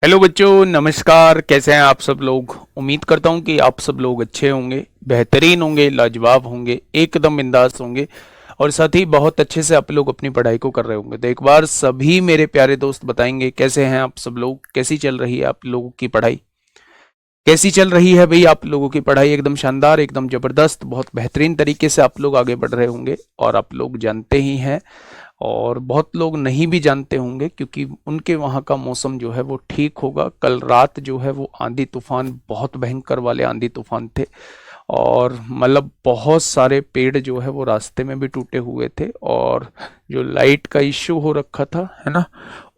Hello बच्चों, नमस्कार। कैसे हैं आप सब लोग। उम्मीद करता हूं कि आप सब लोग अच्छे होंगे, बेहतरीन होंगे, लाजवाब होंगे, एकदम बिंदास होंगे और साथ ही बहुत अच्छे से आप लोग अपनी पढ़ाई को कर रहे होंगे। तो एक बार सभी मेरे प्यारे दोस्त बताएंगे कैसे हैं आप सब लोग, कैसी चल रही है आप लोगों की पढ़ाई। कैसी चल रही है भाई आप लोगों की पढ़ाई। एकदम शानदार, एकदम जबरदस्त, बहुत बेहतरीन तरीके से आप लोग आगे बढ़ रहे होंगे। और आप लोग जानते ही हैं और बहुत लोग नहीं भी जानते होंगे क्योंकि उनके वहाँ का मौसम जो है वो ठीक होगा। कल रात जो है वो आंधी तूफान, बहुत भयंकर वाले आंधी तूफान थे और मतलब बहुत सारे पेड़ जो है वो रास्ते में भी टूटे हुए थे और जो लाइट का इश्यू हो रखा था, है ना,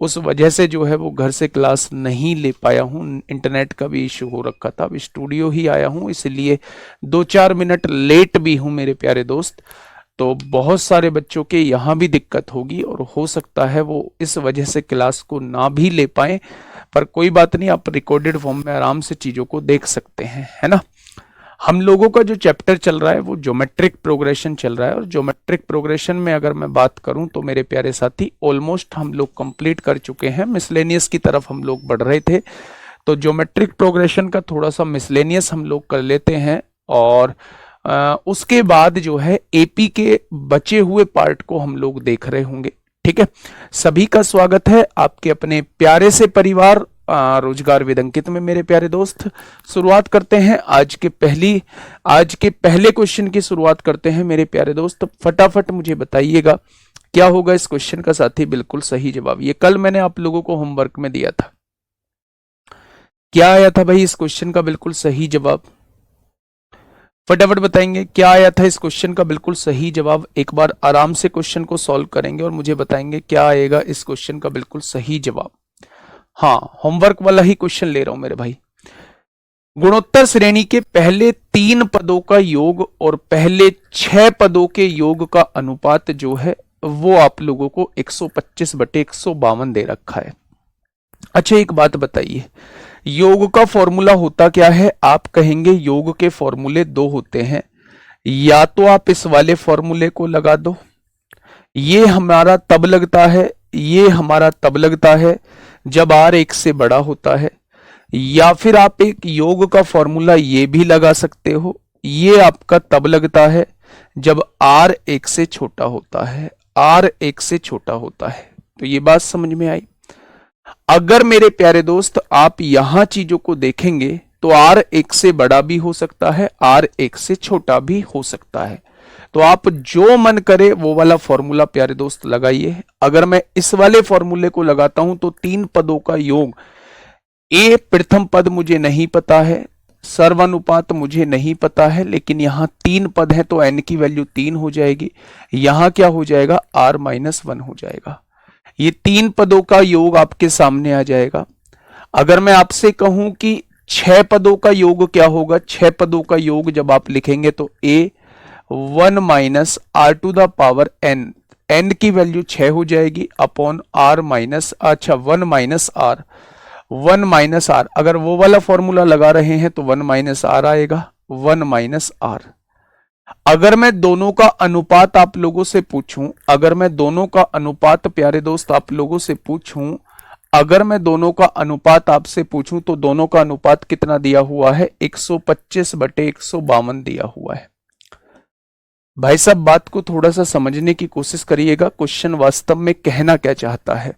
उस वजह से जो है वो घर से क्लास नहीं ले पाया हूँ। इंटरनेट का भी इश्यू हो रखा था। अब स्टूडियो ही आया हूँ, इसलिए 2-4 मिनट लेट भी हूँ मेरे प्यारे दोस्त। तो बहुत सारे बच्चों के यहाँ भी दिक्कत होगी और हो सकता है वो इस वजह से क्लास को ना भी ले पाए, पर कोई बात नहीं, आप रिकॉर्डेड फॉर्म में आराम से चीज़ों को देख सकते हैं, है ना। हम लोगों का जो चैप्टर चल रहा है वो ज्योमेट्रिक प्रोग्रेशन चल रहा है और ज्योमेट्रिक प्रोग्रेशन में अगर मैं बात करूं तो मेरे प्यारे साथी ऑलमोस्ट हम लोग कंप्लीट कर चुके हैं। मिसलेनियस की तरफ हम लोग बढ़ रहे थे, तो ज्योमेट्रिक प्रोग्रेशन का थोड़ा सा मिसलेनियस हम लोग कर लेते हैं और उसके बाद जो है एपी के बचे हुए पार्ट को हम लोग देख रहे होंगे। ठीक है, सभी का स्वागत है आपके अपने प्यारे से परिवार रोजगार विद अंकित में। मेरे प्यारे दोस्त, शुरुआत करते हैं आज के पहले क्वेश्चन की शुरुआत करते हैं मेरे प्यारे दोस्त। फटाफट मुझे बताइएगा क्या होगा इस क्वेश्चन का साथी बिल्कुल सही जवाब। ये कल मैंने आप लोगों को होमवर्क में दिया था। क्या आया था भाई इस क्वेश्चन का बिल्कुल सही जवाब? फटाफट बताएंगे क्या आया था इस क्वेश्चन का बिल्कुल सही जवाब। एक बार आराम से क्वेश्चन को सॉल्व करेंगे और मुझे बताएंगे क्या आएगा इस क्वेश्चन का बिल्कुल सही जवाब। हाँ, होमवर्क वाला ही क्वेश्चन ले रहा हूं मेरे भाई। गुणोत्तर श्रेणी के पहले 3 पदों का योग और पहले 6 पदों के योग का अनुपात जो है वो आप लोगों को 125/152 दे रखा है। अच्छा, एक बात बताइए, योग का फॉर्मूला होता क्या है? आप कहेंगे योग के फॉर्मूले 2 होते हैं। या तो आप इस वाले फॉर्मूले को लगा दो, ये हमारा तब लगता है, ये हमारा तब लगता है जब r 1 से बड़ा होता है। या फिर आप एक योग का फॉर्मूला ये भी लगा सकते हो, ये आपका तब लगता है जब r 1 से छोटा होता है। r 1 से छोटा होता है। तो ये बात समझ में आई। अगर मेरे प्यारे दोस्त आप यहां चीजों को देखेंगे तो r 1 से बड़ा भी हो सकता है, r 1 से छोटा भी हो सकता है। तो आप जो मन करे वो वाला फॉर्मूला प्यारे दोस्त लगाइए। अगर मैं इस वाले फॉर्मूले को लगाता हूं तो 3 पदों का योग, ए प्रथम पद मुझे नहीं पता है, सर्वानुपात मुझे नहीं पता है, लेकिन यहां 3 पद है तो n की वैल्यू 3 हो जाएगी। यहां क्या हो जाएगा? r-1 हो जाएगा। ये 3 पदों का योग आपके सामने आ जाएगा। अगर मैं आपसे कहूं कि 6 पदों का योग क्या होगा? 6 पदों का योग जब आप लिखेंगे तो a 1 minus r to the power n, n की वैल्यू 6 हो जाएगी अपॉन r माइनस, अच्छा 1 माइनस r, 1 माइनस r। अगर वो वाला फॉर्मूला लगा रहे हैं तो 1 माइनस r आएगा, 1 माइनस r। अगर मैं दोनों का अनुपात आप लोगों से पूछूं, अगर मैं दोनों का अनुपात प्यारे दोस्त आप लोगों से पूछूं, अगर मैं दोनों का अनुपात आपसे पूछूं तो दोनों का अनुपात कितना दिया हुआ है? 125/152 दिया हुआ है। भाई साहब, बात को थोड़ा सा समझने की कोशिश करिएगा। क्वेश्चन वास्तव में कहना क्या चाहता है?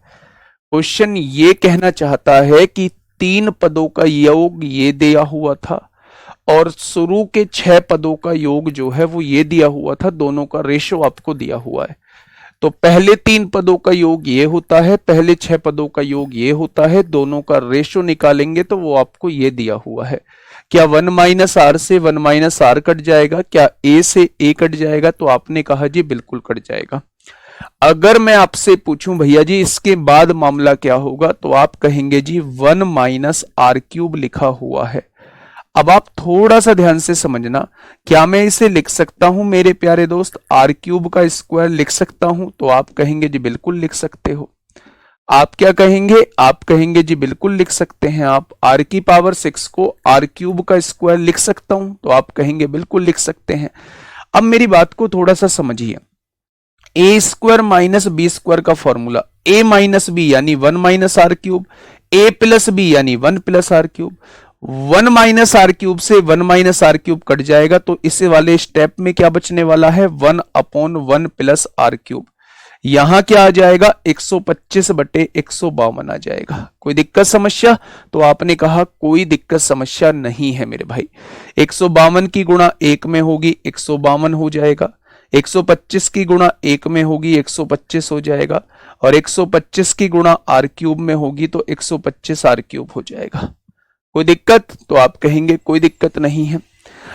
क्वेश्चन ये कहना चाहता है कि 3 पदों का योग ये दिया हुआ था और शुरू के 6 पदों का योग जो है वो ये दिया हुआ था। दोनों का रेशो आपको दिया हुआ है। तो पहले 3 पदों का योग ये होता है, पहले 6 पदों का योग ये होता है। दोनों का रेशो निकालेंगे तो वो आपको ये दिया हुआ है। क्या 1 माइनस आर से 1 माइनस आर कट जाएगा? क्या ए से ए कट जाएगा? तो आपने कहा जी बिल्कुल कट जाएगा। अगर मैं आपसे पूछूं भैया जी इसके बाद मामला क्या होगा, तो आप कहेंगे जी 1 माइनस आर क्यूब लिखा हुआ है। अब आप थोड़ा सा ध्यान से समझना, क्या मैं इसे लिख सकता हूं मेरे प्यारे दोस्त? आर क्यूब का स्क्वायर लिख सकता हूं? तो आप कहेंगे जी बिल्कुल लिख सकते हो। आप क्या कहेंगे? आप कहेंगे जी बिल्कुल लिख सकते हैं। आप आर की पावर 6 को आर क्यूब का स्क्वायर लिख सकता हूं? तो आप कहेंगे बिल्कुल लिख सकते हैं। अब मेरी बात को थोड़ा सा समझिए। A square minus b square का फॉर्मूला, ए माइनस बी यानी 1 minus r cube, a plus b यानी 1 plus r cube, 1 minus r cube से 1 माइनस आर क्यूब कट जाएगा, तो इस वाले स्टेप में क्या बचने वाला है 1/1 प्लस आर क्यूब। यहां क्या आ जाएगा 125/152 आ जाएगा। कोई दिक्कत समस्या? तो आपने कहा कोई दिक्कत समस्या नहीं है मेरे भाई। 152 की गुणा 1 में होगी 152 हो जाएगा, 125 की गुणा 1 में होगी 125 हो जाएगा, और 125 की गुणा आर क्यूब में होगी तो 125 आर क्यूब हो जाएगा। कोई दिक्कत? तो आप कहेंगे कोई दिक्कत नहीं है।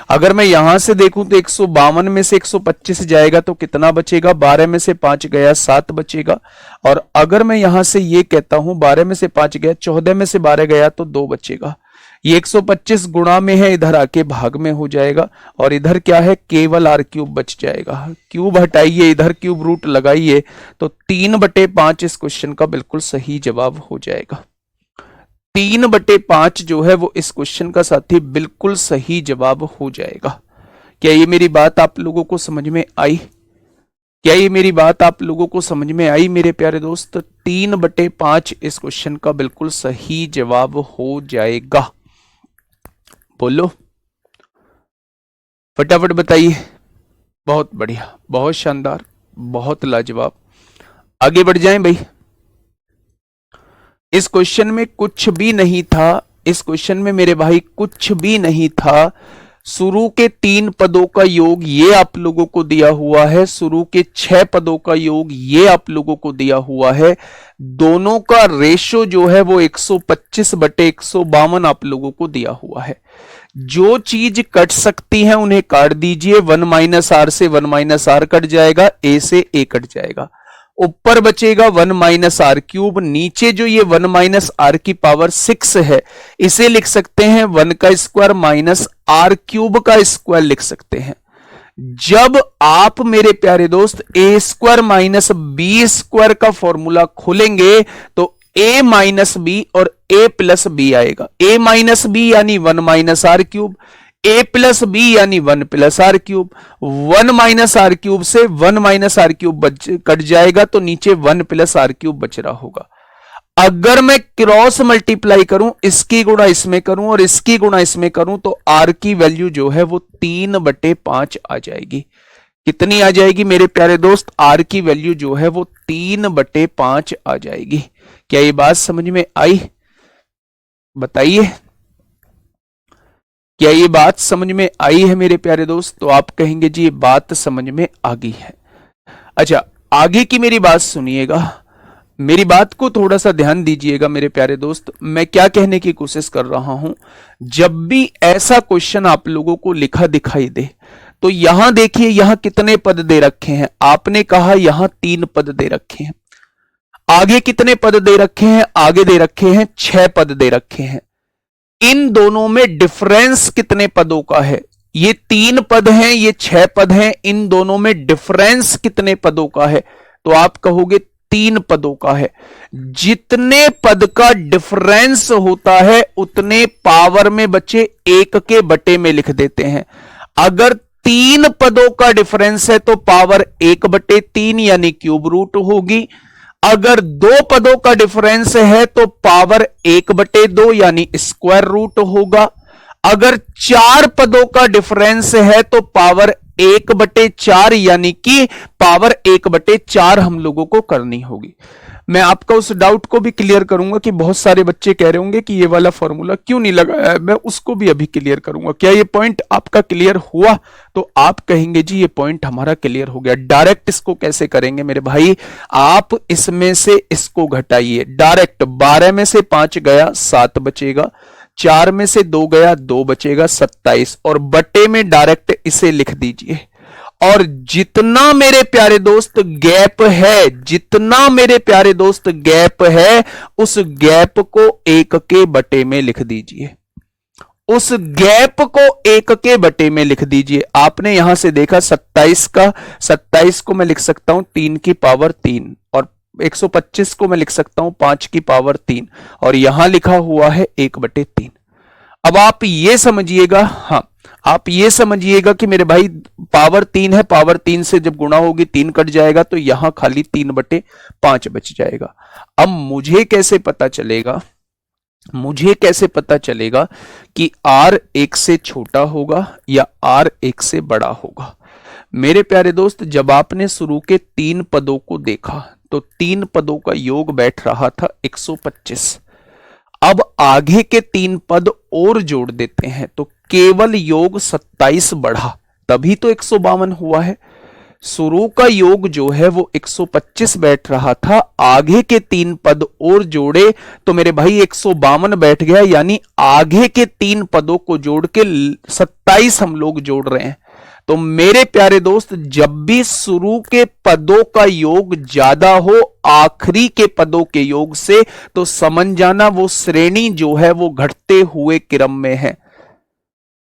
अगर मैं यहां से देखूं तो 152 में से 125 जाएगा तो कितना बचेगा, 12 में से 5 गया 7 बचेगा। और अगर मैं यहां से ये कहता हूं 12 में से 5 गया, 14 में से 12 गया तो 2 बचेगा। ये 125 गुणा में है, इधर आके भाग में हो जाएगा, और इधर क्या है केवल आर क्यूब बच जाएगा। क्यूब हटाइए, इधर क्यूब रूट लगाइए, तो 3/5 इस क्वेश्चन का बिल्कुल सही जवाब हो जाएगा। 3/5 जो है वो इस क्वेश्चन का साथी बिल्कुल सही जवाब हो जाएगा। क्या ये मेरी बात आप लोगों को समझ में आई? क्या ये मेरी बात आप लोगों को समझ में आई मेरे प्यारे दोस्त? 3/5 इस क्वेश्चन का बिल्कुल सही जवाब हो जाएगा। बोलो फटाफट बताइए। बहुत बढ़िया, बहुत शानदार, बहुत लाजवाब। आगे बढ़ जाएं भाई। इस क्वेश्चन में कुछ भी नहीं था, इस क्वेश्चन में मेरे भाई कुछ भी नहीं था। शुरू के 3 पदों का योग ये आप लोगों को दिया हुआ है, शुरू के 6 पदों का योग ये आप लोगों को दिया हुआ है। दोनों का रेशो जो है वो 125/152 आप लोगों को दिया हुआ है। जो चीज कट सकती है उन्हें काट दीजिए। 1 माइनस आर से 1 माइनस आर कट जाएगा, ए से ए कट जाएगा, ऊपर बचेगा 1 माइनस आर क्यूब। नीचे जो ये 1 माइनस आर की पावर 6 है, इसे लिख सकते हैं 1 का स्क्वायर माइनस आर क्यूब का स्क्वायर लिख सकते हैं। जब आप मेरे प्यारे दोस्त ए स्क्वायर माइनस बी स्क्वायर का फॉर्मूला खोलेंगे तो ए माइनस बी और ए प्लस बी आएगा। ए माइनस बी यानी 1 minus r cube, a plus b यानी 1 plus r cube. 1 minus r cube से 1 माइनस आर क्यूब कट जाएगा तो नीचे 1 प्लस आर क्यूब बच रहा होगा। अगर मैं क्रॉस मल्टीप्लाई करूं, इसकी गुणा इसमें करूं और इसकी गुणा इसमें करूं, तो आर की वैल्यू जो है वो 3/5 आ जाएगी। कितनी आ जाएगी मेरे प्यारे दोस्त? आर की वैल्यू जो है वो 3/5 आ जाएगी। क्या ये बात समझ में आई? बताइए, क्या ये बात समझ में आई है मेरे प्यारे दोस्त? तो आप कहेंगे जी ये बात समझ में आ गई है। अच्छा, आगे की मेरी बात सुनिएगा, मेरी बात को थोड़ा सा ध्यान दीजिएगा मेरे प्यारे दोस्त। मैं क्या कहने की कोशिश कर रहा हूं, जब भी ऐसा क्वेश्चन आप लोगों को लिखा दिखाई दे तो यहां देखिए, यहां कितने पद दे रखे हैं। आपने कहा यहां 3 पद दे रखे हैं। आगे कितने पद दे रखे हैं? आगे दे रखे हैं 6 पद दे रखे हैं। इन दोनों में डिफरेंस कितने पदों का है? ये 3 पद हैं, ये 6 पद हैं, इन दोनों में डिफरेंस कितने पदों का है? तो आप कहोगे 3 पदों का है। जितने पद का डिफरेंस होता है उतने पावर में बचे 1 के बटे में लिख देते हैं। अगर 3 पदों का डिफरेंस है तो पावर 1/3 यानी क्यूब रूट होगी। अगर 2 पदों का डिफरेंस है तो पावर 1/2 यानी स्क्वायर रूट होगा। अगर 4 पदों का डिफरेंस है तो पावर 1/4 यानी कि पावर 1/4 हम लोगों को करनी होगी। मैं आपका उस डाउट को भी क्लियर करूंगा कि बहुत सारे बच्चे कह रहे होंगे कि ये वाला फॉर्मूला क्यों नहीं लगाया है, मैं उसको भी अभी क्लियर करूंगा। क्या ये पॉइंट आपका क्लियर हुआ? तो आप कहेंगे जी ये पॉइंट हमारा क्लियर हो गया। डायरेक्ट इसको कैसे करेंगे मेरे भाई? आप इसमें से इसको घटाइए डायरेक्ट। 12 में से 5 गया 7 बचेगा, 4 में से 2 गया 2 बचेगा 27, और बटे में डायरेक्ट इसे लिख दीजिए। और जितना मेरे प्यारे दोस्त गैप है, जितना मेरे प्यारे दोस्त गैप है, उस गैप को 1 के बटे में लिख दीजिए। उस गैप को 1 के बटे में लिख दीजिए। आपने यहां से देखा 27 को मैं लिख सकता हूं 3 की पावर 3, और 125 को मैं लिख सकता हूं 5 की पावर 3, और यहां लिखा हुआ है 1/3। अब आप ये समझिएगा, हाँ आप ये समझिएगा कि मेरे भाई पावर 3 है, पावर 3 से जब गुणा होगी 3 कट जाएगा तो यहां खाली 3/5 बच जाएगा। अब मुझे कैसे पता चलेगा मुझे कैसे पता चलेगा कि r एक से छोटा होगा या r एक से बड़ा होगा? मेरे प्यारे दोस्त, जब आपने शुरू के 3 पदों को देखा तो 3 पदों का योग बैठ रहा था 125। अब आगे के 3 पद और जोड़ देते हैं तो केवल योग 27 बढ़ा, तभी तो 152 हुआ है। शुरू का योग जो है वो 125 बैठ रहा था, आगे के 3 पद और जोड़े तो मेरे भाई 152 बैठ गया, यानी आगे के 3 पदों को जोड़ के 27 हम लोग जोड़ रहे हैं। तो मेरे प्यारे दोस्त, जब भी शुरू के पदों का योग ज्यादा हो आखिरी के पदों के योग से, तो समझ जाना वो श्रेणी जो है वो घटते हुए क्रम में है।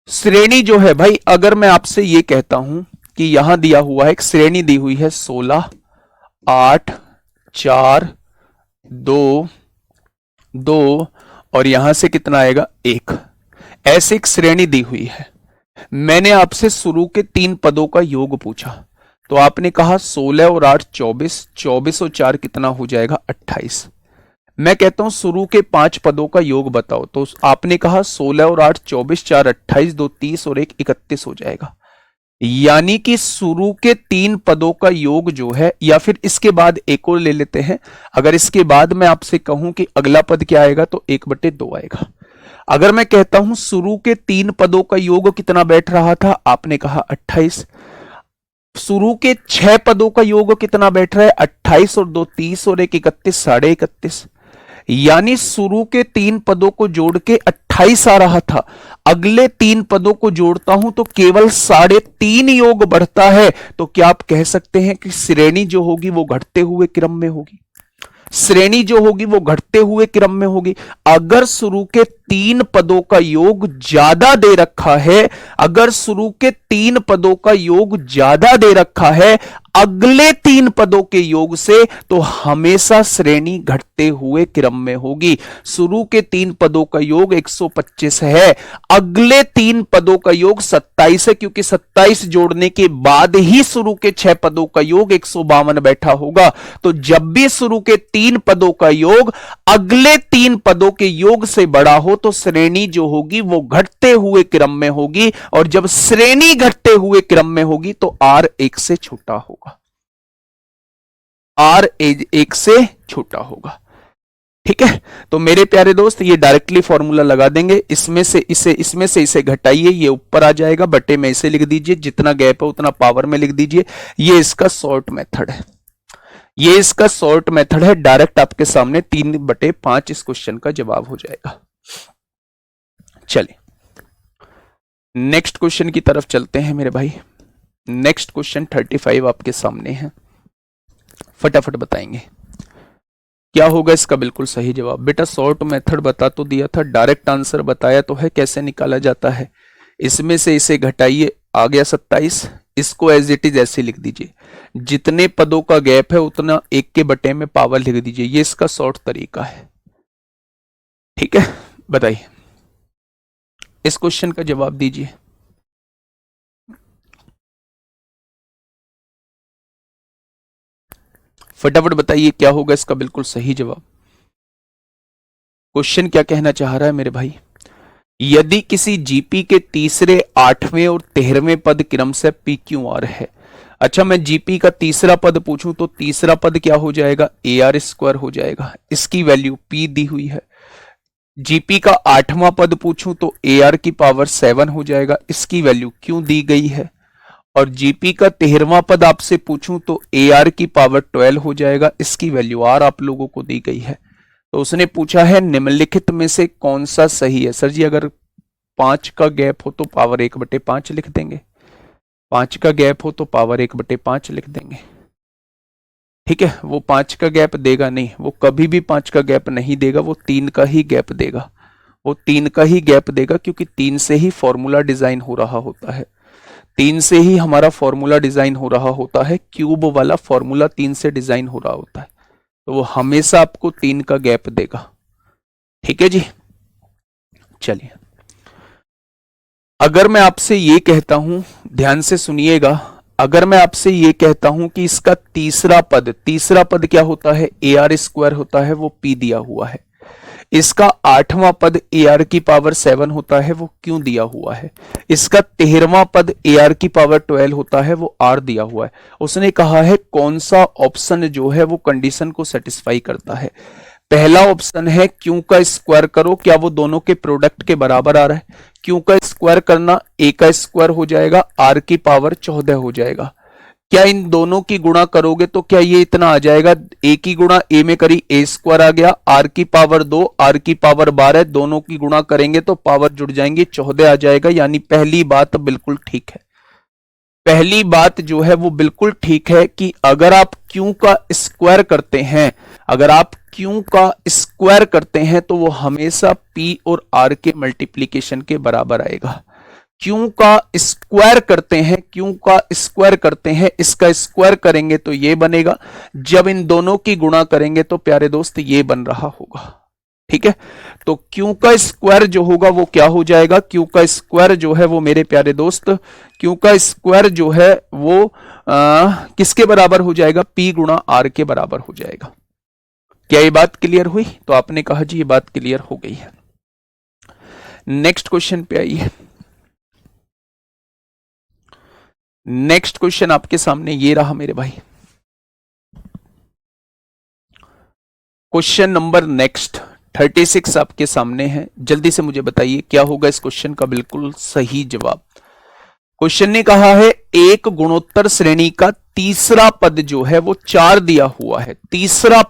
श्रेणी जो है भाई, अगर मैं आपसे ये कहता हूं कि यहां दिया हुआ है, एक श्रेणी दी हुई है 16, 8, 4, 2, 2 और यहां से कितना आएगा 1, ऐसे एक श्रेणी दी हुई है। मैंने आपसे शुरू के 3 पदों का योग पूछा तो आपने कहा 16 और 8 24, 24 और 4 कितना हो जाएगा 28। मैं कहता हूं शुरू के 5 पदों का योग बताओ तो आपने कहा 16 और 8 24, 4 28, 2 30 और 1 31 हो जाएगा। यानी कि शुरू के 3 पदों का योग जो है, या फिर इसके बाद एक और ले लेते हैं, अगर इसके बाद मैं आपसे कहूं कि अगला पद क्या आएगा तो 1/2 आएगा। अगर मैं कहता हूं शुरू के 3 पदों का योग कितना बैठ रहा था, आपने कहा 28। शुरू के 6 पदों का योग कितना बैठ रहा है 28 और 2 30 और 1 31, 31.5। यानी शुरू के 3 पदों को जोड़ के 28 आ रहा था, अगले 3 पदों को जोड़ता हूं तो केवल 3.5 योग बढ़ता है। तो क्या आप कह सकते हैं कि श्रेणी जो होगी वो घटते हुए क्रम में होगी? श्रेणी जो होगी वो घटते हुए क्रम में होगी। अगर शुरू के 3 पदों का योग ज्यादा दे रखा है, अगर शुरू के 3 पदों का योग ज्यादा दे रखा है अगले 3 पदों के योग से, तो हमेशा श्रेणी घटते हुए क्रम में होगी। शुरू के 3 पदों का योग 125 है, अगले 3 पदों का योग 27 है, क्योंकि 27 जोड़ने के बाद ही शुरू के 6 पदों का योग 152 बैठा होगा। तो जब भी शुरू के 3 पदों का योग अगले 3 पदों के योग से बड़ा हो तो श्रेणी जो होगी वो घटते हुए क्रम में होगी, और जब श्रेणी घटते हुए क्रम में होगी तो r 1 से छोटा होगा, r 1 से छोटा होगा। ठीक है, तो मेरे प्यारे दोस्त ये डायरेक्टली फॉर्मूला लगा देंगे, इसमें से इसे घटाइए, ये ऊपर आ जाएगा, बटे में इसे लिख दीजिए, जितना गैप है उतना पावर में लिख दीजिए। ये इसका शॉर्ट मेथड है, ये इसका शॉर्ट मेथड है। डायरेक्ट आपके सामने 3/5 इस क्वेश्चन का जवाब हो जाएगा। चलिए नेक्स्ट क्वेश्चन की तरफ चलते हैं मेरे भाई। नेक्स्ट क्वेश्चन 35 आपके सामने है, फटाफट बताएंगे क्या होगा इसका बिल्कुल सही जवाब। बेटा शॉर्ट मेथड बता तो दिया था, डायरेक्ट आंसर बताया तो है कैसे निकाला जाता है। इसमें से इसे घटाइए, आ गया 27, इसको एज इट इज ऐसे लिख दीजिए, जितने पदों का गैप है उतना 1 के बटे में पावर लिख दीजिए, ये इसका शॉर्ट तरीका है। ठीक है, बताइए इस क्वेश्चन का जवाब दीजिए। फटाफट बताइए क्या होगा इसका बिल्कुल सही जवाब। क्वेश्चन क्या कहना चाह रहा है मेरे भाई? यदि किसी जीपी के तीसरे, 8वें और 13वें पद क्रम से पी क्यू आर है। अच्छा, मैं जीपी का तीसरा पद पूछूं तो तीसरा पद क्या हो जाएगा, ए आर स्क्वायर हो जाएगा, इसकी वैल्यू पी दी हुई है। जीपी का 8वां पद पूछूं तो ए आर की पावर 7 हो जाएगा, इसकी वैल्यू क्यों दी गई है। और जीपी का 13वां पद आपसे पूछूं तो ए आर की पावर 12 हो जाएगा, इसकी वैल्यू आर आप लोगों को दी गई है। तो उसने पूछा है निम्नलिखित में से कौन सा सही है। सर जी अगर 5 का गैप हो तो पावर 1/5 लिख देंगे, 5 का गैप हो तो पावर 1/5 लिख देंगे। ठीक है, वो 5 का गैप देगा नहीं, वो कभी भी 5 का गैप नहीं देगा, वो 3 का ही गैप देगा, वो 3 का ही गैप देगा, क्योंकि 3 से ही फॉर्मूला डिजाइन हो रहा होता है, 3 से ही हमारा फॉर्मूला डिजाइन हो रहा होता है, क्यूब वाला फॉर्मूला 3 से डिजाइन हो रहा होता है, तो वो हमेशा आपको 3 का गैप देगा। ठीक है जी, चलिए अगर मैं आपसे ये कहता हूं, ध्यान से सुनिएगा, अगर मैं आपसे ये कहता हूं कि इसका तीसरा पद क्या होता है, ए आर स्क्वायर होता है, वो पी दिया हुआ है, इसका 8वां पद ए आर की पावर 7 होता है, वो क्यों दिया हुआ है। इसका 13वां पद ए आर की पावर 12 होता है, वो आर दिया हुआ है। उसने कहा है कौन सा ऑप्शन जो है वो कंडीशन को सेटिस्फाई करता है। पहला ऑप्शन है क्यू का स्क्वायर करो, क्या वो दोनों के प्रोडक्ट के बराबर आ रहा है। क्यू का स्क्वायर करना ए का स्क्वायर हो जाएगा, आर की पावर 14 हो जाएगा। क्या इन दोनों की गुणा करोगे तो क्या ये इतना आ जाएगा, ए की गुणा ए में करी ए स्क्वायर आ गया, आर की पावर 2 आर की पावर 12, दोनों की गुणा करेंगे तो पावर जुड़ जाएंगे 14 आ जाएगा। यानी पहली बात बिल्कुल ठीक है, पहली बात जो है वो बिल्कुल ठीक है कि अगर आप क्यू का स्क्वायर करते हैं, अगर आप क्यू का स्क्वायर करते हैं तो वो हमेशा पी और आर के मल्टीप्लीकेशन के बराबर आएगा। क्यू का स्क्वायर करते हैं, क्यू का स्क्वायर करते हैं, इसका स्क्वायर करेंगे तो ये बनेगा, जब इन दोनों की गुणा करेंगे तो प्यारे दोस्त ये बन रहा होगा। ठीक है, तो क्यू का स्क्वायर जो होगा वो क्या हो जाएगा, क्यू का स्क्वायर जो है वो मेरे प्यारे दोस्त, क्यू का स्क्वायर जो है वो किसके बराबर हो जाएगा, पी गुणा आर के बराबर हो जाएगा। क्या ये बात क्लियर हुई। तो आपने कहा जी ये बात क्लियर हो गई है। नेक्स्ट क्वेश्चन पे आइए। नेक्स्ट क्वेश्चन आपके सामने ये रहा मेरे भाई, क्वेश्चन नंबर नेक्स्ट 36 आपके सामने है। जल्दी से मुझे बताइए क्या होगा इस क्वेश्चन का बिल्कुल सही जवाब। क्वेश्चन ने कहा है एक गुणोत्तर श्रेणी का तीसरा पद जो है वो 4 दिया हुआ है। तीसरा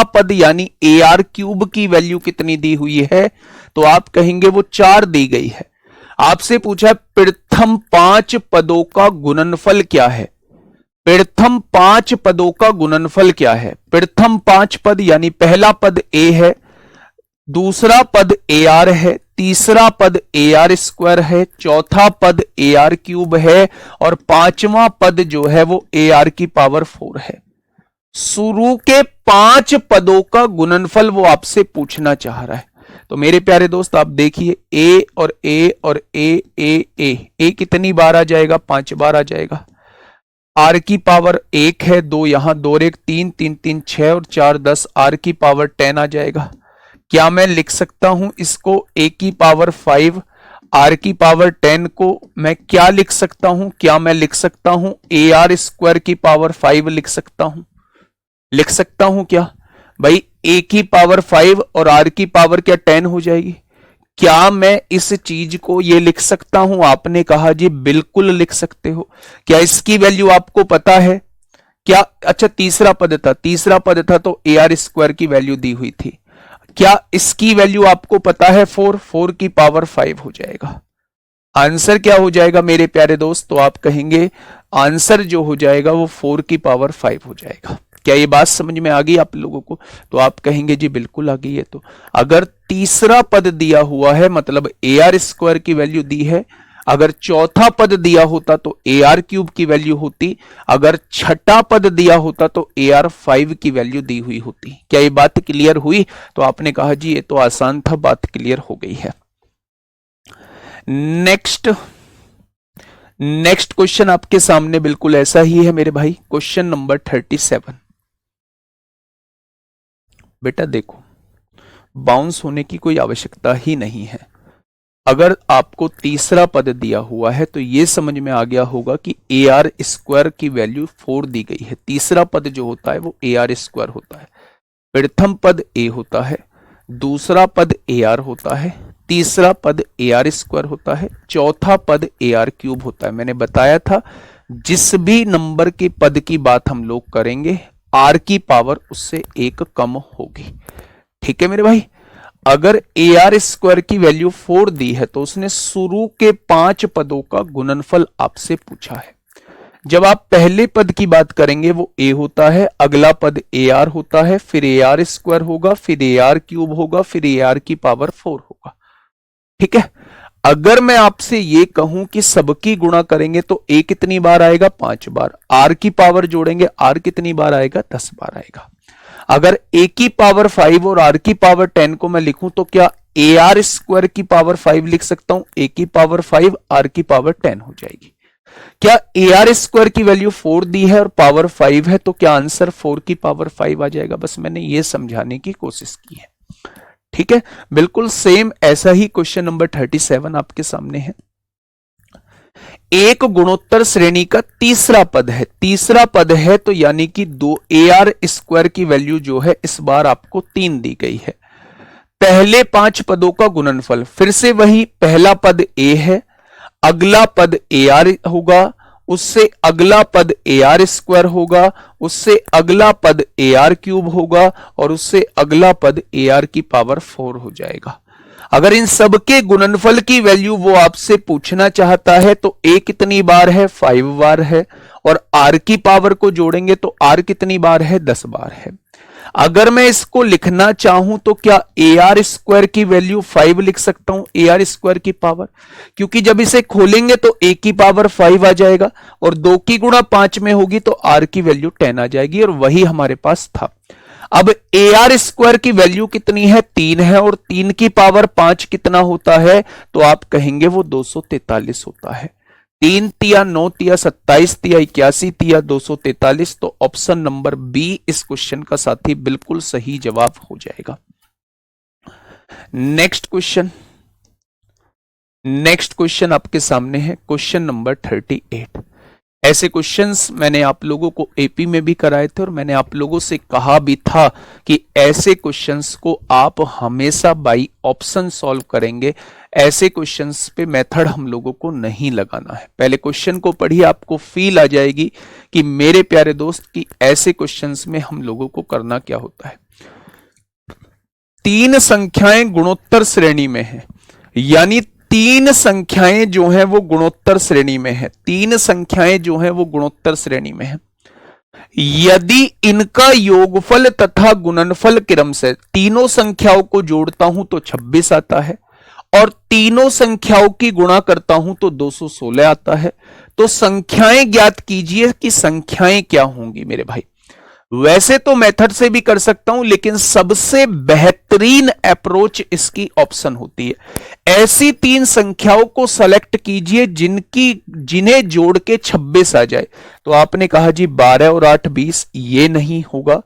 पद यानी ए आर क्यूब की वैल्यू कितनी दी हुई है, तो आप कहेंगे वो 4 दी गई है। आपसे पूछा है प्रथम 5 पदों का गुणनफल क्या है। प्रथम 5 पदों का गुणनफल क्या है। प्रथम 5 पद यानी पहला पद ए है, दूसरा पद ए आर है, तीसरा पद ए आर स्क्वायर है, चौथा पद ए आर क्यूब है और पांचवा पद जो है वो ए आर की पावर 4 है। शुरू के 5 पदों का गुणनफल वो आपसे पूछना चाह रहा है। तो मेरे प्यारे दोस्त आप देखिए ए और ए और ए ए ए ए कितनी बार आ जाएगा, 5 बार आ जाएगा। आर की पावर 1 है, 2 यहां, 2 1 3 3 3 6 और 4 10, आर की पावर 10 आ जाएगा। क्या मैं लिख सकता हूं इसको ए की पावर 5, आर की पावर 10 को मैं क्या लिख सकता हूं, क्या मैं लिख सकता हूं ए आर स्क्वायर की पावर 5 लिख सकता हूं, लिख सकता हूं क्या भाई। ए की पावर 5 और आर की पावर क्या 10 हो जाएगी। क्या मैं इस चीज को ये लिख सकता हूं, आपने कहा जी बिल्कुल लिख सकते हो। क्या इसकी वैल्यू आपको पता है क्या। अच्छा तीसरा पद था तो ए आर स्क्वायर की वैल्यू दी हुई थी। क्या इसकी वैल्यू आपको पता है 4 की पावर 5 हो जाएगा। आंसर क्या हो जाएगा मेरे प्यारे दोस्त, तो आप कहेंगे आंसर जो हो जाएगा वो 4 की पावर 5 हो जाएगा। क्या ये बात समझ में आ गई आप लोगों को। तो आप कहेंगे जी बिल्कुल आ गई है। तो अगर तीसरा पद दिया हुआ है मतलब ए आर स्क्वायर की वैल्यू दी है, अगर चौथा पद दिया होता तो ए आर क्यूब की वैल्यू होती, अगर छठा पद दिया होता तो ए आर 5 की वैल्यू दी हुई होती। क्या ये बात क्लियर हुई। तो आपने कहा जी ये तो आसान था, बात क्लियर हो गई है। नेक्स्ट क्वेश्चन आपके सामने बिल्कुल ऐसा ही है मेरे भाई, क्वेश्चन नंबर 37। बेटा देखो बाउंस होने की कोई आवश्यकता ही नहीं है। अगर आपको तीसरा पद दिया हुआ है तो यह समझ में आ गया होगा कि ए आर स्क्वायर की वैल्यू 4 दी गई है। तीसरा पद जो होता है वो ए आर स्क्वायर होता है। प्रथम पद ए होता है, दूसरा पद ए आर होता है, तीसरा पद ए आर स्क्वायर होता है, चौथा पद ए आर क्यूब होता है। मैंने बताया था जिस भी नंबर के पद की बात हम लोग करेंगे आर की पावर उससे 1 कम होगी। ठीक है मेरे भाई। अगर ए आर स्क्वायर की वैल्यू 4 दी है तो उसने शुरू के 5 पदों का गुणनफल आपसे पूछा है। जब आप पहले पद की बात करेंगे वो ए होता है, अगला पद ए आर होता है, फिर ए आर स्क्वायर होगा, फिर ए आर क्यूब होगा, फिर ए आर की पावर 4 होगा। ठीक है। अगर मैं आपसे ये कहूं कि सबकी गुणा करेंगे तो ए कितनी बार आएगा, 5 बार। आर की पावर जोड़ेंगे आर कितनी बार आएगा, 10 बार आएगा। अगर ए की पावर 5 और आर की पावर 10 को मैं लिखूं तो क्या ए आर स्क्वायर की पावर 5 लिख सकता हूं, ए की पावर 5 आर की पावर 10 हो जाएगी। क्या ए आर स्क्वायर की वैल्यू 4 दी है और पावर 5 है तो क्या आंसर 4 की पावर 5 आ जाएगा। बस मैंने ये समझाने की कोशिश की है। ठीक है, बिल्कुल सेम ऐसा ही क्वेश्चन नंबर 37 आपके सामने है। एक गुणोत्तर श्रेणी का तीसरा पद है तो यानी कि 2ar² की वैल्यू जो है इस बार आपको 3 दी गई है। पहले 5 पदों का गुणनफल, फिर से वही, पहला पद a है, अगला पद ar होगा, उससे अगला पद ar² होगा, उससे अगला पद ar³ होगा और उससे अगला पद ar⁴ हो जाएगा। अगर इन सब के गुणनफल की वैल्यू वो आपसे पूछना चाहता है तो a कितनी बार है, 5 बार है, और r की पावर को जोड़ेंगे तो r कितनी बार है, 10 बार है। अगर मैं इसको लिखना चाहूं तो क्या ar² की वैल्यू 5 लिख सकता हूं, ar² की पावर, क्योंकि जब इसे खोलेंगे तो a की पावर 5 आ जाएगा और 2 की गुणा 5 में होगी तो r की वैल्यू 10 आ जाएगी, और वही हमारे पास था। अब ar² की वैल्यू कितनी है, 3 है, और 3 की पावर 5 कितना होता है, तो आप कहेंगे वो 243 होता है। 3 तिया 9 तिया 27 तिया 81 तिया 243, तो ऑप्शन नंबर बी इस क्वेश्चन का साथी बिल्कुल सही जवाब हो जाएगा। नेक्स्ट क्वेश्चन आपके सामने है, क्वेश्चन नंबर 38। ऐसे क्वेश्चंस मैंने आप लोगों को एपी में भी कराए थे और मैंने आप लोगों से कहा भी था कि ऐसे क्वेश्चंस को आप हमेशा बाई ऑप्शन सॉल्व करेंगे। ऐसे क्वेश्चंस पे मेथड हम लोगों को नहीं लगाना है। पहले क्वेश्चन को पढ़िए, आपको फील आ जाएगी कि मेरे प्यारे दोस्त कि ऐसे क्वेश्चंस में हम लोगों को करना क्या होता है। 3 संख्याएं गुणोत्तर श्रेणी में है, यानी 3 संख्याएं जो हैं वो गुणोत्तर श्रेणी में है, 3 संख्याएं जो हैं वो गुणोत्तर श्रेणी में है। यदि इनका योगफल तथा गुणनफल क्रम से तीनों संख्याओं को जोड़ता हूं तो 26 आता है और तीनों संख्याओं की गुणा करता हूं तो 216 आता है। तो संख्याएं ज्ञात कीजिए कि संख्याएं क्या होंगी मेरे भाई। वैसे तो मेथड से भी कर सकता हूं, लेकिन सबसे बेहतरीन अप्रोच इसकी ऑप्शन होती है। ऐसी 3 संख्याओं को सेलेक्ट कीजिए जिन्हें जोड़ के 26 आ जाए। तो आपने कहा जी 12 और 8 20, ये नहीं होगा।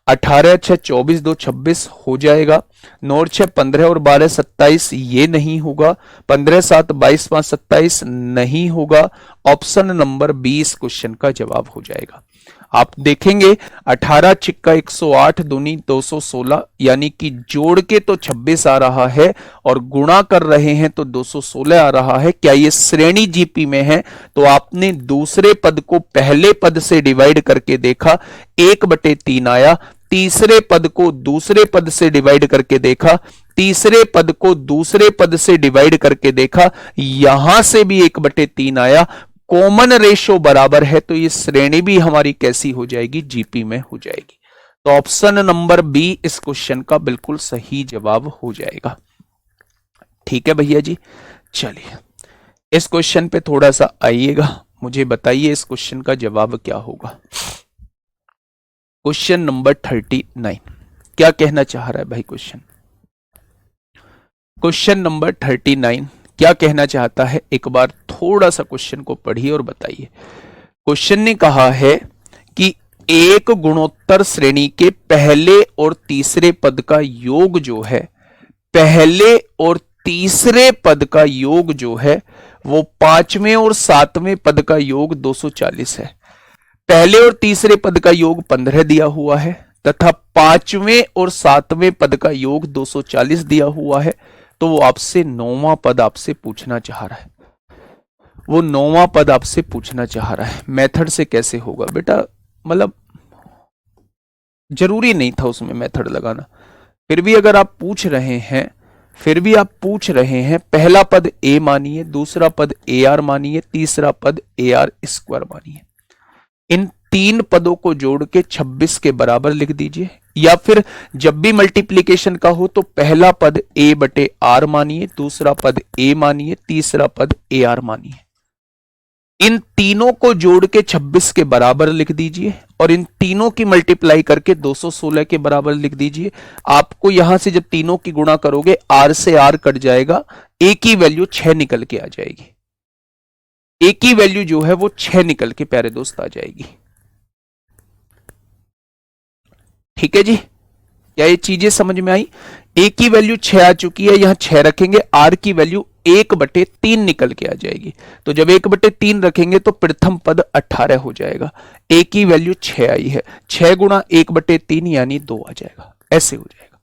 18 6 24 2 26 हो जाएगा। 9 और 6 15 और 12 27, ये नहीं होगा। 15 7 22 5 27 नहीं होगा। ऑप्शन नंबर 20 क्वेश्चन का जवाब हो जाएगा। आप देखेंगे 18 छिक्का 108 दूनी 216, यानी कि जोड़ के तो 26 आ रहा है और गुणा कर रहे हैं तो 216 आ रहा है। क्या ये श्रेणी जीपी में है? तो आपने दूसरे पद को पहले पद से डिवाइड करके देखा, 1/3 आया। तीसरे पद को दूसरे पद से डिवाइड करके देखा, तीसरे पद को दूसरे पद से डिवाइड करके देखा, यहां से भी 1/3 आया। कॉमन रेशो बराबर है तो ये श्रेणी भी हमारी कैसी हो जाएगी? जीपी में हो जाएगी। तो ऑप्शन नंबर बी इस क्वेश्चन का बिल्कुल सही जवाब हो जाएगा। ठीक है भैया जी, चलिए इस क्वेश्चन पे थोड़ा सा आइएगा, मुझे बताइए इस क्वेश्चन का जवाब क्या होगा। क्वेश्चन नंबर 39 क्या कहना चाह रहा है भाई? क्वेश्चन नंबर 39 क्या कहना चाहता है? एक बार थोड़ा सा क्वेश्चन को पढ़िए और बताइए। क्वेश्चन ने कहा है कि एक गुणोत्तर श्रेणी के पहले और तीसरे पद का योग जो है, पहले और तीसरे पद का योग जो है वो 5वें और 7वें पद का योग 240 है। पहले और तीसरे पद का योग 15 दिया हुआ है तथा 5वें और 7वें पद का योग 240 दिया हुआ है। तो वो आपसे 9वां पद आपसे पूछना चाह रहा है। वो 9वां पद आपसे पूछना चाह रहा है। मेथड से कैसे होगा बेटा? मतलब जरूरी नहीं था उसमें मेथड लगाना, फिर भी अगर आप पूछ रहे हैं, पहला पद a मानिए, दूसरा पद ar मानिए, तीसरा पद ar² मानिए। इन 3 पदों को जोड़ के 26 के बराबर लिख दीजिए, या फिर जब भी मल्टीप्लीकेशन का हो तो पहला पद a/r मानिए, दूसरा पद a मानिए, तीसरा पद ar मानिए। इन तीनों को जोड़ के 26 के बराबर लिख दीजिए और इन तीनों की मल्टीप्लाई करके 216 के बराबर लिख दीजिए। आपको यहां से जब तीनों की गुणा करोगे r से r कट जाएगा, a की वैल्यू 6 निकल के आ जाएगी। a की वैल्यू जो है वो 6 निकल के प्यारे दोस्त आ जाएगी। ठीक है जी, क्या ये चीजें समझ में आई? ए की वैल्यू 6 आ चुकी है, यहां 6 रखेंगे, आर की वैल्यू 1/3 निकल के आ जाएगी। तो जब 1/3 रखेंगे तो प्रथम पद 18 हो जाएगा। ए की वैल्यू 6 आई है, 6 गुणा 1/3 यानी 2 आ जाएगा, ऐसे हो जाएगा।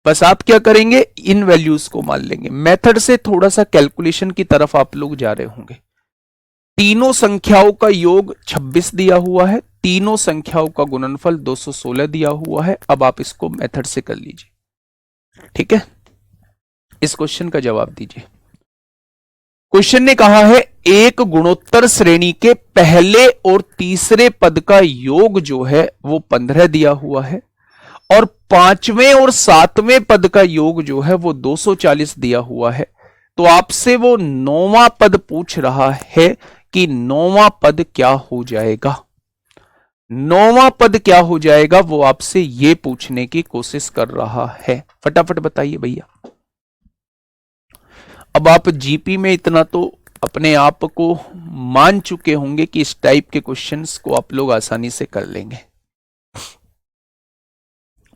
बस आप क्या करेंगे, इन वैल्यूज को मान लेंगे। मेथड से थोड़ा सा कैलकुलेशन की तरफ आप लोग जा रहे होंगे। तीनों संख्याओं का योग 26 दिया हुआ है, तीनों संख्याओं का गुणनफल 216 दिया हुआ है। अब आप इसको मेथड से कर लीजिए, ठीक है। इस क्वेश्चन का जवाब दीजिए। क्वेश्चन ने कहा है एक गुणोत्तर श्रेणी के पहले और तीसरे पद का योग जो है वो 15 दिया हुआ है, और पांचवें और सातवें पद का योग जो है वो 240 दिया हुआ है। तो आपसे वो नौवां पद पूछ रहा है कि नौवां पद क्या हो जाएगा। नौवां पद क्या हो जाएगा वो आपसे ये पूछने की कोशिश कर रहा है। फटाफट बताइए भैया। अब आप जीपी में इतना तो अपने आप को मान चुके होंगे कि इस टाइप के क्वेश्चंस को आप लोग आसानी से कर लेंगे।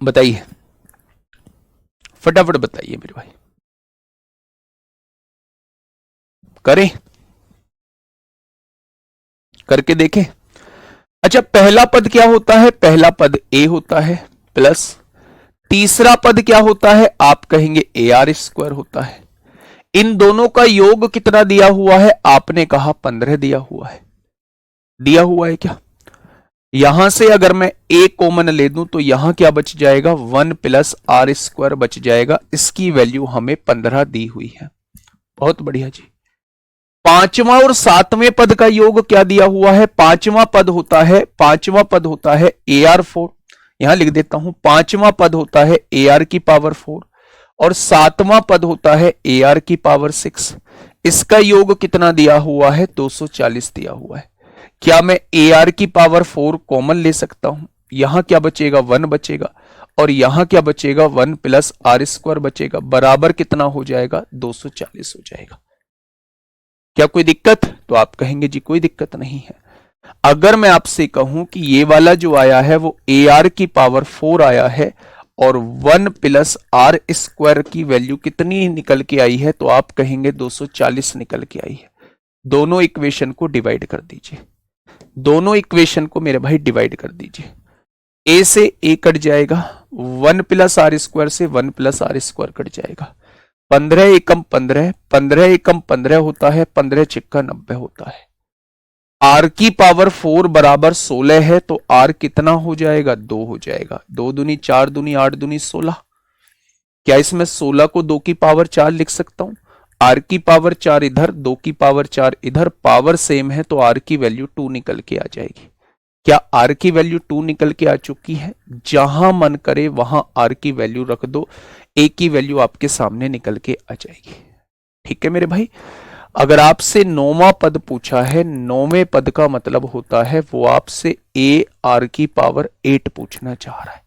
बताइए, फटाफट बताइए मेरे भाई, करें, करके देखें। अच्छा, पहला पद क्या होता है, पहला पद ए होता है, प्लस तीसरा पद क्या होता है, आप कहेंगे AR² होता है। इन दोनों का योग कितना दिया हुआ है, आपने कहा 15 दिया हुआ है। दिया हुआ है क्या? यहां से अगर मैं a कॉमन ले दूं तो यहां क्या बच जाएगा, 1 + R² बच जाएगा। इसकी वैल्यू हमें 15 दी हुई है। बहुत बढ़िया जी। पांचवां और सातवें पद का योग क्या दिया हुआ है, पांचवां पद होता है AR4। यहां लिख देता हूं, पांचवां पद होता है AR की पावर 4 और सातवां पद होता है AR की पावर 6। इसका योग कितना दिया हुआ है, 240 दिया हुआ है। क्या मैं AR की पावर 4 कॉमन ले सकता हूं? यहां क्या बचेगा, 1 बचेगा, और यहां क्या बचेगा, 1 + R² बचेगा। बराबर कितना हो जाएगा, 240 हो जाएगा। क्या कोई दिक्कत? तो आप कहेंगे जी कोई दिक्कत नहीं है। अगर मैं आपसे कहूं कि ये वाला जो आया है वो AR की पावर 4 आया है और 1 + R² की वैल्यू कितनी निकल के आई है, तो आप कहेंगे 240 निकल के आई है। दोनों इक्वेशन को डिवाइड कर दीजिए, दोनों इक्वेशन को मेरे भाई डिवाइड कर दीजिए। a से a कट जाएगा, 1 + R² से 1 + R² कट जाएगा। 15 एकम 15, 15 एकम 15 होता है, 15 छिक्का 90 होता है। R की पावर 4 बराबर 16 है, तो R कितना हो जाएगा, 2 हो जाएगा। 2 दूनी 4 दूनी 8 दूनी 16। क्या इसमें 16 को 2 की पावर 4 लिख सकता हूं? R की पावर 4 इधर, 2 की पावर 4 इधर, पावर सेम है, तो R की वैल्यू 2 निकल के आ जाएगी। क्या R की वैल्यू 2 निकल के आ चुकी है? जहां मन करे वहां R की वैल्यू रख दो, A की वैल्यू आपके सामने निकल के आ जाएगी। ठीक है मेरे भाई। अगर आपसे नौवां पद पूछा है, नौवें पद का मतलब होता है वो आपसे AR की पावर 8 पूछना चाह रहा है।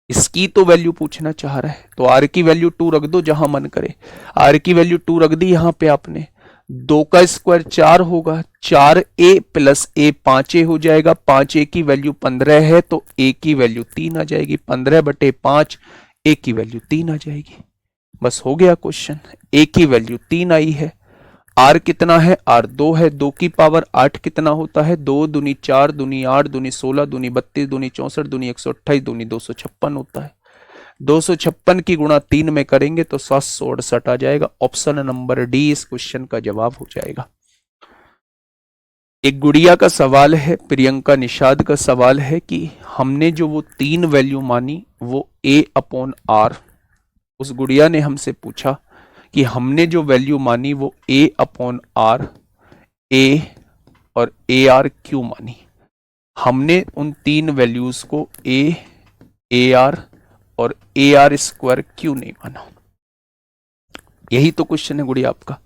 इसकी तो वैल्यू पूछना चाह रहा है, तो R की वैल्यू 2 रख दो जहां मन करे। R की वैल्यू 2 रख दी यहां पे आपने। 2 का स्क्वायर 4 होगा, 4A + A 5A हो जाएगा। 5A की वैल्यू 15 है, तो A की वैल्यू 3 आ जाएगी। 15/5 A की वैल्यू 3 आ जाएगी। बस हो गया क्वेश्चन। A की वैल्यू 3 आई है। R कितना है, R 2 है। 2 की पावर 8 कितना होता है, 2 दूनी 4 दूनी 8 दूनी 16 दूनी 32 दूनी 64 दूनी 128 दूनी 256 होता है। 256 की गुणा 3 में करेंगे तो 768 आ जाएगा। ऑप्शन नंबर डी इस क्वेश्चन का जवाब हो जाएगा। एक गुड़िया का सवाल है, प्रियंका निषाद का सवाल है कि हमने जो वो 3 वैल्यू मानी वो A/R। उस गुड़िया ने हमसे पूछा कि हमने जो वैल्यू मानी वो A/R, A और AR क्यों मानी। हमने उन 3 वैल्यूज को A, AR और AR² क्यों नहीं माना। यही तो क्वेश्चन है गुड़िया आपका।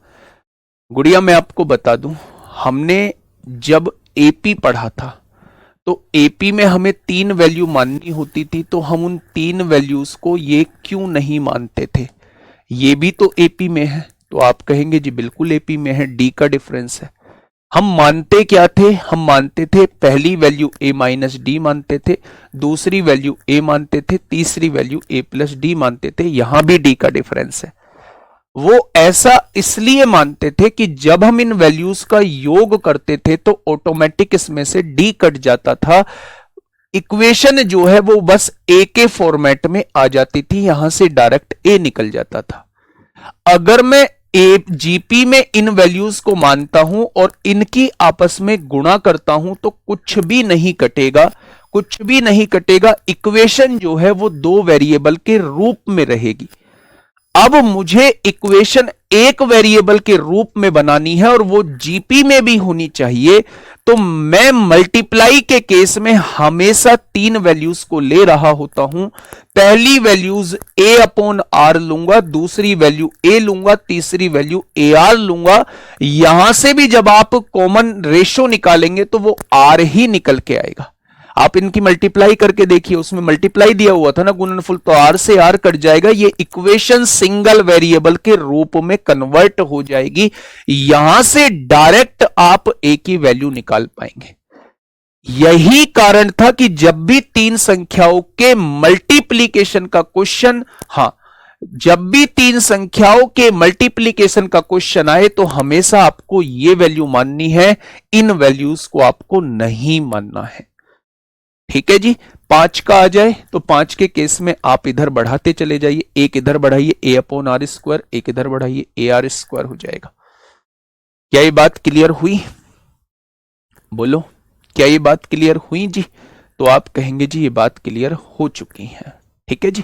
गुड़िया मैं आपको बता दूं, हमने जब AP पढ़ा था तो AP में हमें 3 वैल्यू माननी होती थी, तो हम उन 3 वैल्यूज को ये क्यों नहीं मानते थे। ये भी तो AP में है, तो आप कहेंगे जी बिल्कुल AP में है, D का डिफरेंस है। हम मानते क्या थे, हम मानते थे पहली वैल्यू a माइनस डी मानते थे, दूसरी वैल्यू a मानते थे, तीसरी वैल्यू a प्लस डी मानते थे। यहां भी d का डिफरेंस है। वो ऐसा इसलिए मानते थे कि जब हम इन वैल्यूज का योग करते थे तो ऑटोमेटिक इसमें से d कट जाता था, इक्वेशन जो है वो बस a के फॉर्मेट में आ जाती थी, यहां से डायरेक्ट a निकल जाता था। अगर मैं जीपी में इन वैल्यूज को मानता हूं और इनकी आपस में गुणा करता हूं तो कुछ भी नहीं कटेगा, कुछ भी नहीं कटेगा। इक्वेशन जो है वो दो वेरिएबल के रूप में रहेगी। अब मुझे इक्वेशन एक वेरिएबल के रूप में बनानी है और वो जीपी में भी होनी चाहिए, तो मैं मल्टीप्लाई के केस में हमेशा तीन वैल्यूज को ले रहा होता हूं। पहली वैल्यूज a अपॉन आर लूंगा, दूसरी वैल्यू a लूंगा, तीसरी वैल्यू ए आर लूंगा। यहां से भी जब आप कॉमन रेशो निकालेंगे तो वो r ही निकल के आएगा। आप इनकी मल्टीप्लाई करके देखिए, उसमें मल्टीप्लाई दिया हुआ था ना गुणनफल, तो r से r कट जाएगा। ये इक्वेशन सिंगल वेरिएबल के रूप में कन्वर्ट हो जाएगी। यहां से डायरेक्ट आप a की वैल्यू निकाल पाएंगे। यही कारण था कि जब भी तीन संख्याओं के मल्टीप्लीकेशन का क्वेश्चन, जब भी तीन संख्याओं के मल्टीप्लीकेशन का क्वेश्चन आए तो हमेशा आपको यह वैल्यू माननी है, इन वैल्यूज को आपको नहीं मानना है। ठीक है जी। 5 का आ जाए तो 5 के केस में आप इधर बढ़ाते चले जाइए, एक इधर बढ़ाइए a अपॉन आर स्क्वायर, एक इधर बढ़ाइए ए आर स्क्वायर हो जाएगा। क्या ये बात क्लियर हुई? बोलो, क्या ये बात क्लियर हुई जी? तो आप कहेंगे जी ये बात क्लियर हो चुकी है। ठीक है जी।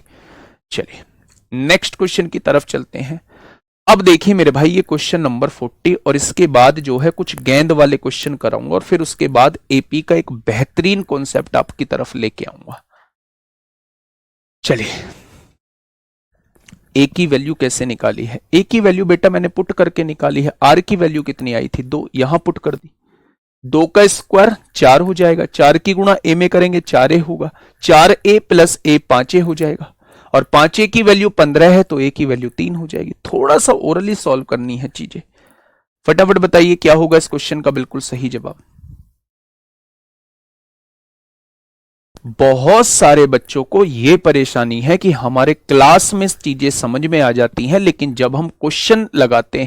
चलिए नेक्स्ट क्वेश्चन की तरफ चलते हैं। अब देखिए मेरे भाई, ये क्वेश्चन नंबर 40 और इसके बाद जो है कुछ गेंद वाले क्वेश्चन कराऊंगा और फिर उसके बाद एपी का एक बेहतरीन कॉन्सेप्ट आपकी तरफ लेके आऊंगा। चलिए, ए की वैल्यू कैसे निकाली है? ए की वैल्यू बेटा मैंने पुट करके निकाली है। आर की वैल्यू कितनी आई थी? 2, यहां पुट कर दी। 2 का स्क्वायर 4 हो जाएगा, 4 की गुणा ए में करेंगे 4a होगा, 4a प्लस a 5a हो जाएगा, और 5a की वैल्यू 15 है तो a की वैल्यू 3 हो जाएगी। थोड़ा सा ओरली सॉल्व करनी है चीजें। फटाफट बताइए क्या होगा इस क्वेश्चन का बिल्कुल सही जवाब। बहुत सारे बच्चों को यह परेशानी है कि हमारे क्लास में चीजें समझ में आ जाती हैं, लेकिन जब हम क्वेश्चन लगाते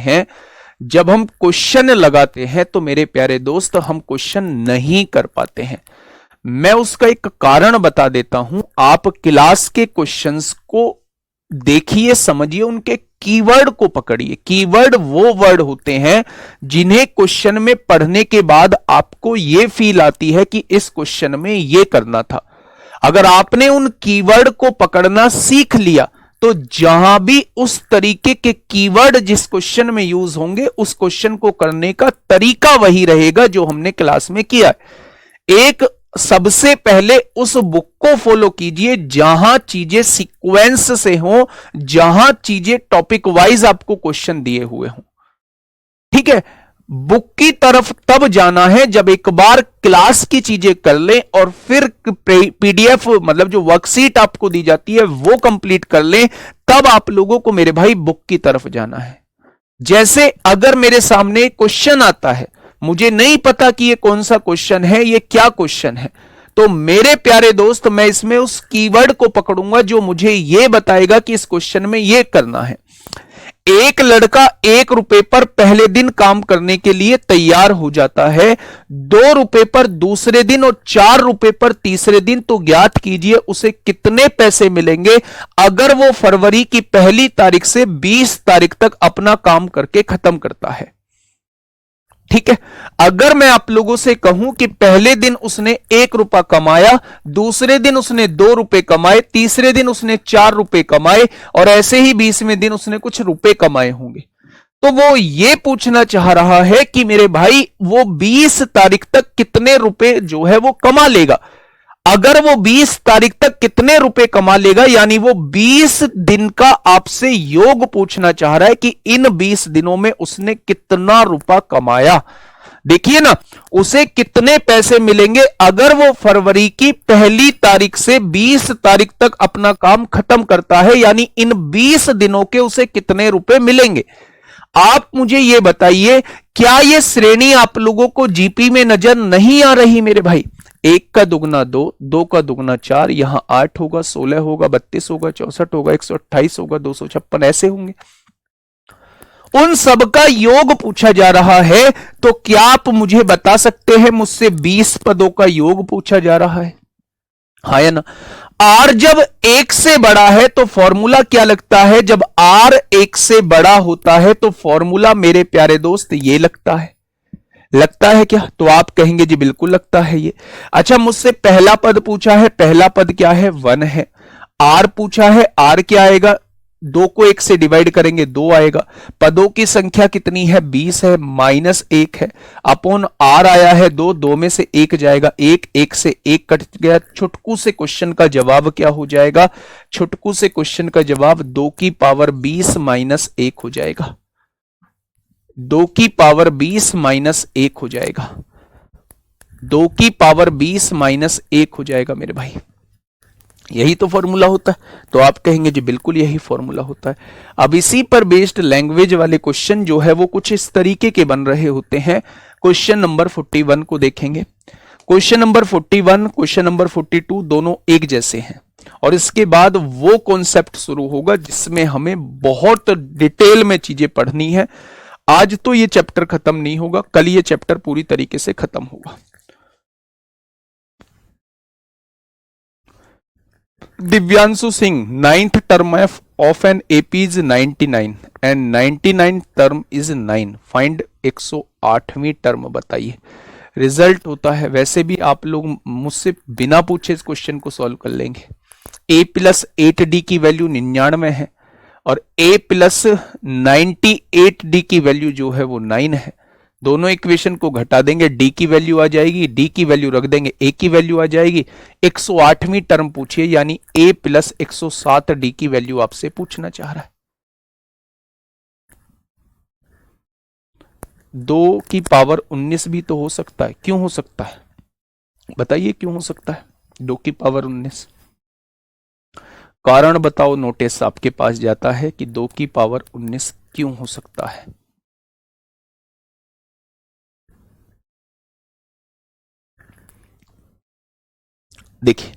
हैं तो मेरे प्यारे दोस्त हम क्वेश्चन नहीं कर पाते हैं। मैं उसका एक कारण बता देता हूं। आप क्लास के क्वेश्चंस को देखिए, समझिए, उनके कीवर्ड को पकड़िए। कीवर्ड वो वर्ड होते हैं जिन्हें क्वेश्चन में पढ़ने के बाद आपको यह फील आती है कि इस क्वेश्चन में यह करना था। अगर आपने उन कीवर्ड को पकड़ना सीख लिया तो जहां भी उस तरीके के कीवर्ड जिस क्वेश्चन में यूज होंगे उस क्वेश्चन को करने का तरीका वही रहेगा जो हमने क्लास में किया। एक सबसे पहले उस बुक को फॉलो कीजिए जहां चीजें सीक्वेंस से हो, जहां चीजें टॉपिक वाइज आपको क्वेश्चन दिए हुए हों। ठीक है, बुक की तरफ तब जाना है जब एक बार क्लास की चीजें कर लें और फिर पीडीएफ मतलब जो वर्कशीट आपको दी जाती है वो कंप्लीट कर लें, तब आप लोगों को मेरे भाई बुक की तरफ जाना है। जैसे अगर मेरे सामने क्वेश्चन आता है, मुझे नहीं पता कि ये कौन सा क्वेश्चन है, ये क्या क्वेश्चन है, तो मेरे प्यारे दोस्त मैं इसमें उस कीवर्ड को पकड़ूंगा जो मुझे ये बताएगा कि इस क्वेश्चन में ये करना है। एक लड़का 1 रुपए पर पहले दिन काम करने के लिए तैयार हो जाता है, 2 रुपए पर दूसरे दिन और 4 रुपए पर तीसरे दिन, तो ज्ञात कीजिए उसे कितने पैसे मिलेंगे अगर वो फरवरी की पहली तारीख से 20 तारीख तक अपना काम करके खत्म करता है। ठीक है, अगर मैं आप लोगों से कहूं कि पहले दिन उसने 1 रुपया कमाया, दूसरे दिन उसने 2 रुपए कमाए, तीसरे दिन उसने 4 रुपए कमाए और ऐसे ही 20वें दिन उसने कुछ रुपए कमाए होंगे, तो वो ये पूछना चाह रहा है कि मेरे भाई वो 20 तारीख तक कितने रुपए जो है वो कमा लेगा। अगर वो 20 तारीख तक कितने रुपए कमा लेगा, यानी वो 20 दिन का आपसे योग पूछना चाह रहा है कि इन 20 दिनों में उसने कितना रुपया कमाया। देखिए ना, उसे कितने पैसे मिलेंगे अगर वो फरवरी की पहली तारीख से 20 तारीख तक अपना काम खत्म करता है, यानी इन 20 दिनों के उसे कितने रुपए मिलेंगे। आप मुझे ये बताइए, क्या ये श्रेणी आप लोगों को जीपी में नजर नहीं आ रही मेरे भाई? 1 का दुगना 2, 2 का दुगना 4, यहां 8 होगा, 16 होगा, 32 होगा, 64 होगा, 128 होगा, 256 ऐसे होंगे। उन सब का योग पूछा जा रहा है, तो क्या आप मुझे बता सकते हैं मुझसे 20 पदों का योग पूछा जा रहा है? हाँ या ना? आर जब 1 से बड़ा है तो फॉर्मूला क्या लगता है? जब आर 1 से बड़ा होता है तो फॉर्मूला मेरे प्यारे दोस्त ये लगता है। लगता है क्या? तो आप कहेंगे जी बिल्कुल लगता है ये। अच्छा, मुझसे पहला पद पूछा है, पहला पद क्या है? 1 है। आर पूछा है, आर क्या आएगा? 2 को 1 से डिवाइड करेंगे 2 आएगा। पदों की संख्या कितनी है? 20 है, -1 है, अपॉन आर आया है 2, 2 में से 1 जाएगा, 1, 1 से 1 कट गया। छुटकू से क्वेश्चन का जवाब क्या हो जाएगा? छुटकू से क्वेश्चन का जवाब 2 की पावर 20 -1 हो जाएगा। 2 की पावर 20 -1 हो जाएगा। 2 की पावर 20 -1 हो जाएगा मेरे भाई। यही तो फॉर्मूला होता है। तो आप कहेंगे जी बिल्कुल यही फॉर्मूला होता है। अब इसी पर बेस्ड लैंग्वेज वाले क्वेश्चन जो है वो कुछ इस तरीके के बन रहे होते हैं। क्वेश्चन नंबर 41 को देखेंगे। क्वेश्चन नंबर 41, क्वेश्चन नंबर 42 दोनों एक जैसे हैं, और इसके बाद वो कॉन्सेप्ट शुरू होगा जिसमें हमें बहुत डिटेल में चीजें पढ़नी है। आज तो ये चैप्टर खत्म नहीं होगा, कल ये चैप्टर पूरी तरीके से खत्म होगा। Divyanshu Singh, 9th term of an AP is 99 and 99 term is 9, find 108वीं term बताइए। रिजल्ट होता है, वैसे भी आप लोग मुझसे बिना पूछे इस क्वेश्चन को सॉल्व कर लेंगे। a प्लस 8d की वैल्यू 99 है और a प्लस 98d की वैल्यू जो है वो 9 है। दोनों इक्वेशन को घटा देंगे, d की वैल्यू आ जाएगी, d की वैल्यू रख देंगे, a की वैल्यू आ जाएगी। 108वीं टर्म पूछिए, यानी a प्लस 107d की वैल्यू आपसे पूछना चाह रहा है। 2 की पावर 19 भी तो हो सकता है। क्यों हो सकता है बताइए, क्यों हो सकता है 2 की पावर 19? कारण बताओ। नोटिस आपके पास जाता है कि 2 की पावर 19 क्यों हो सकता है। देखिए,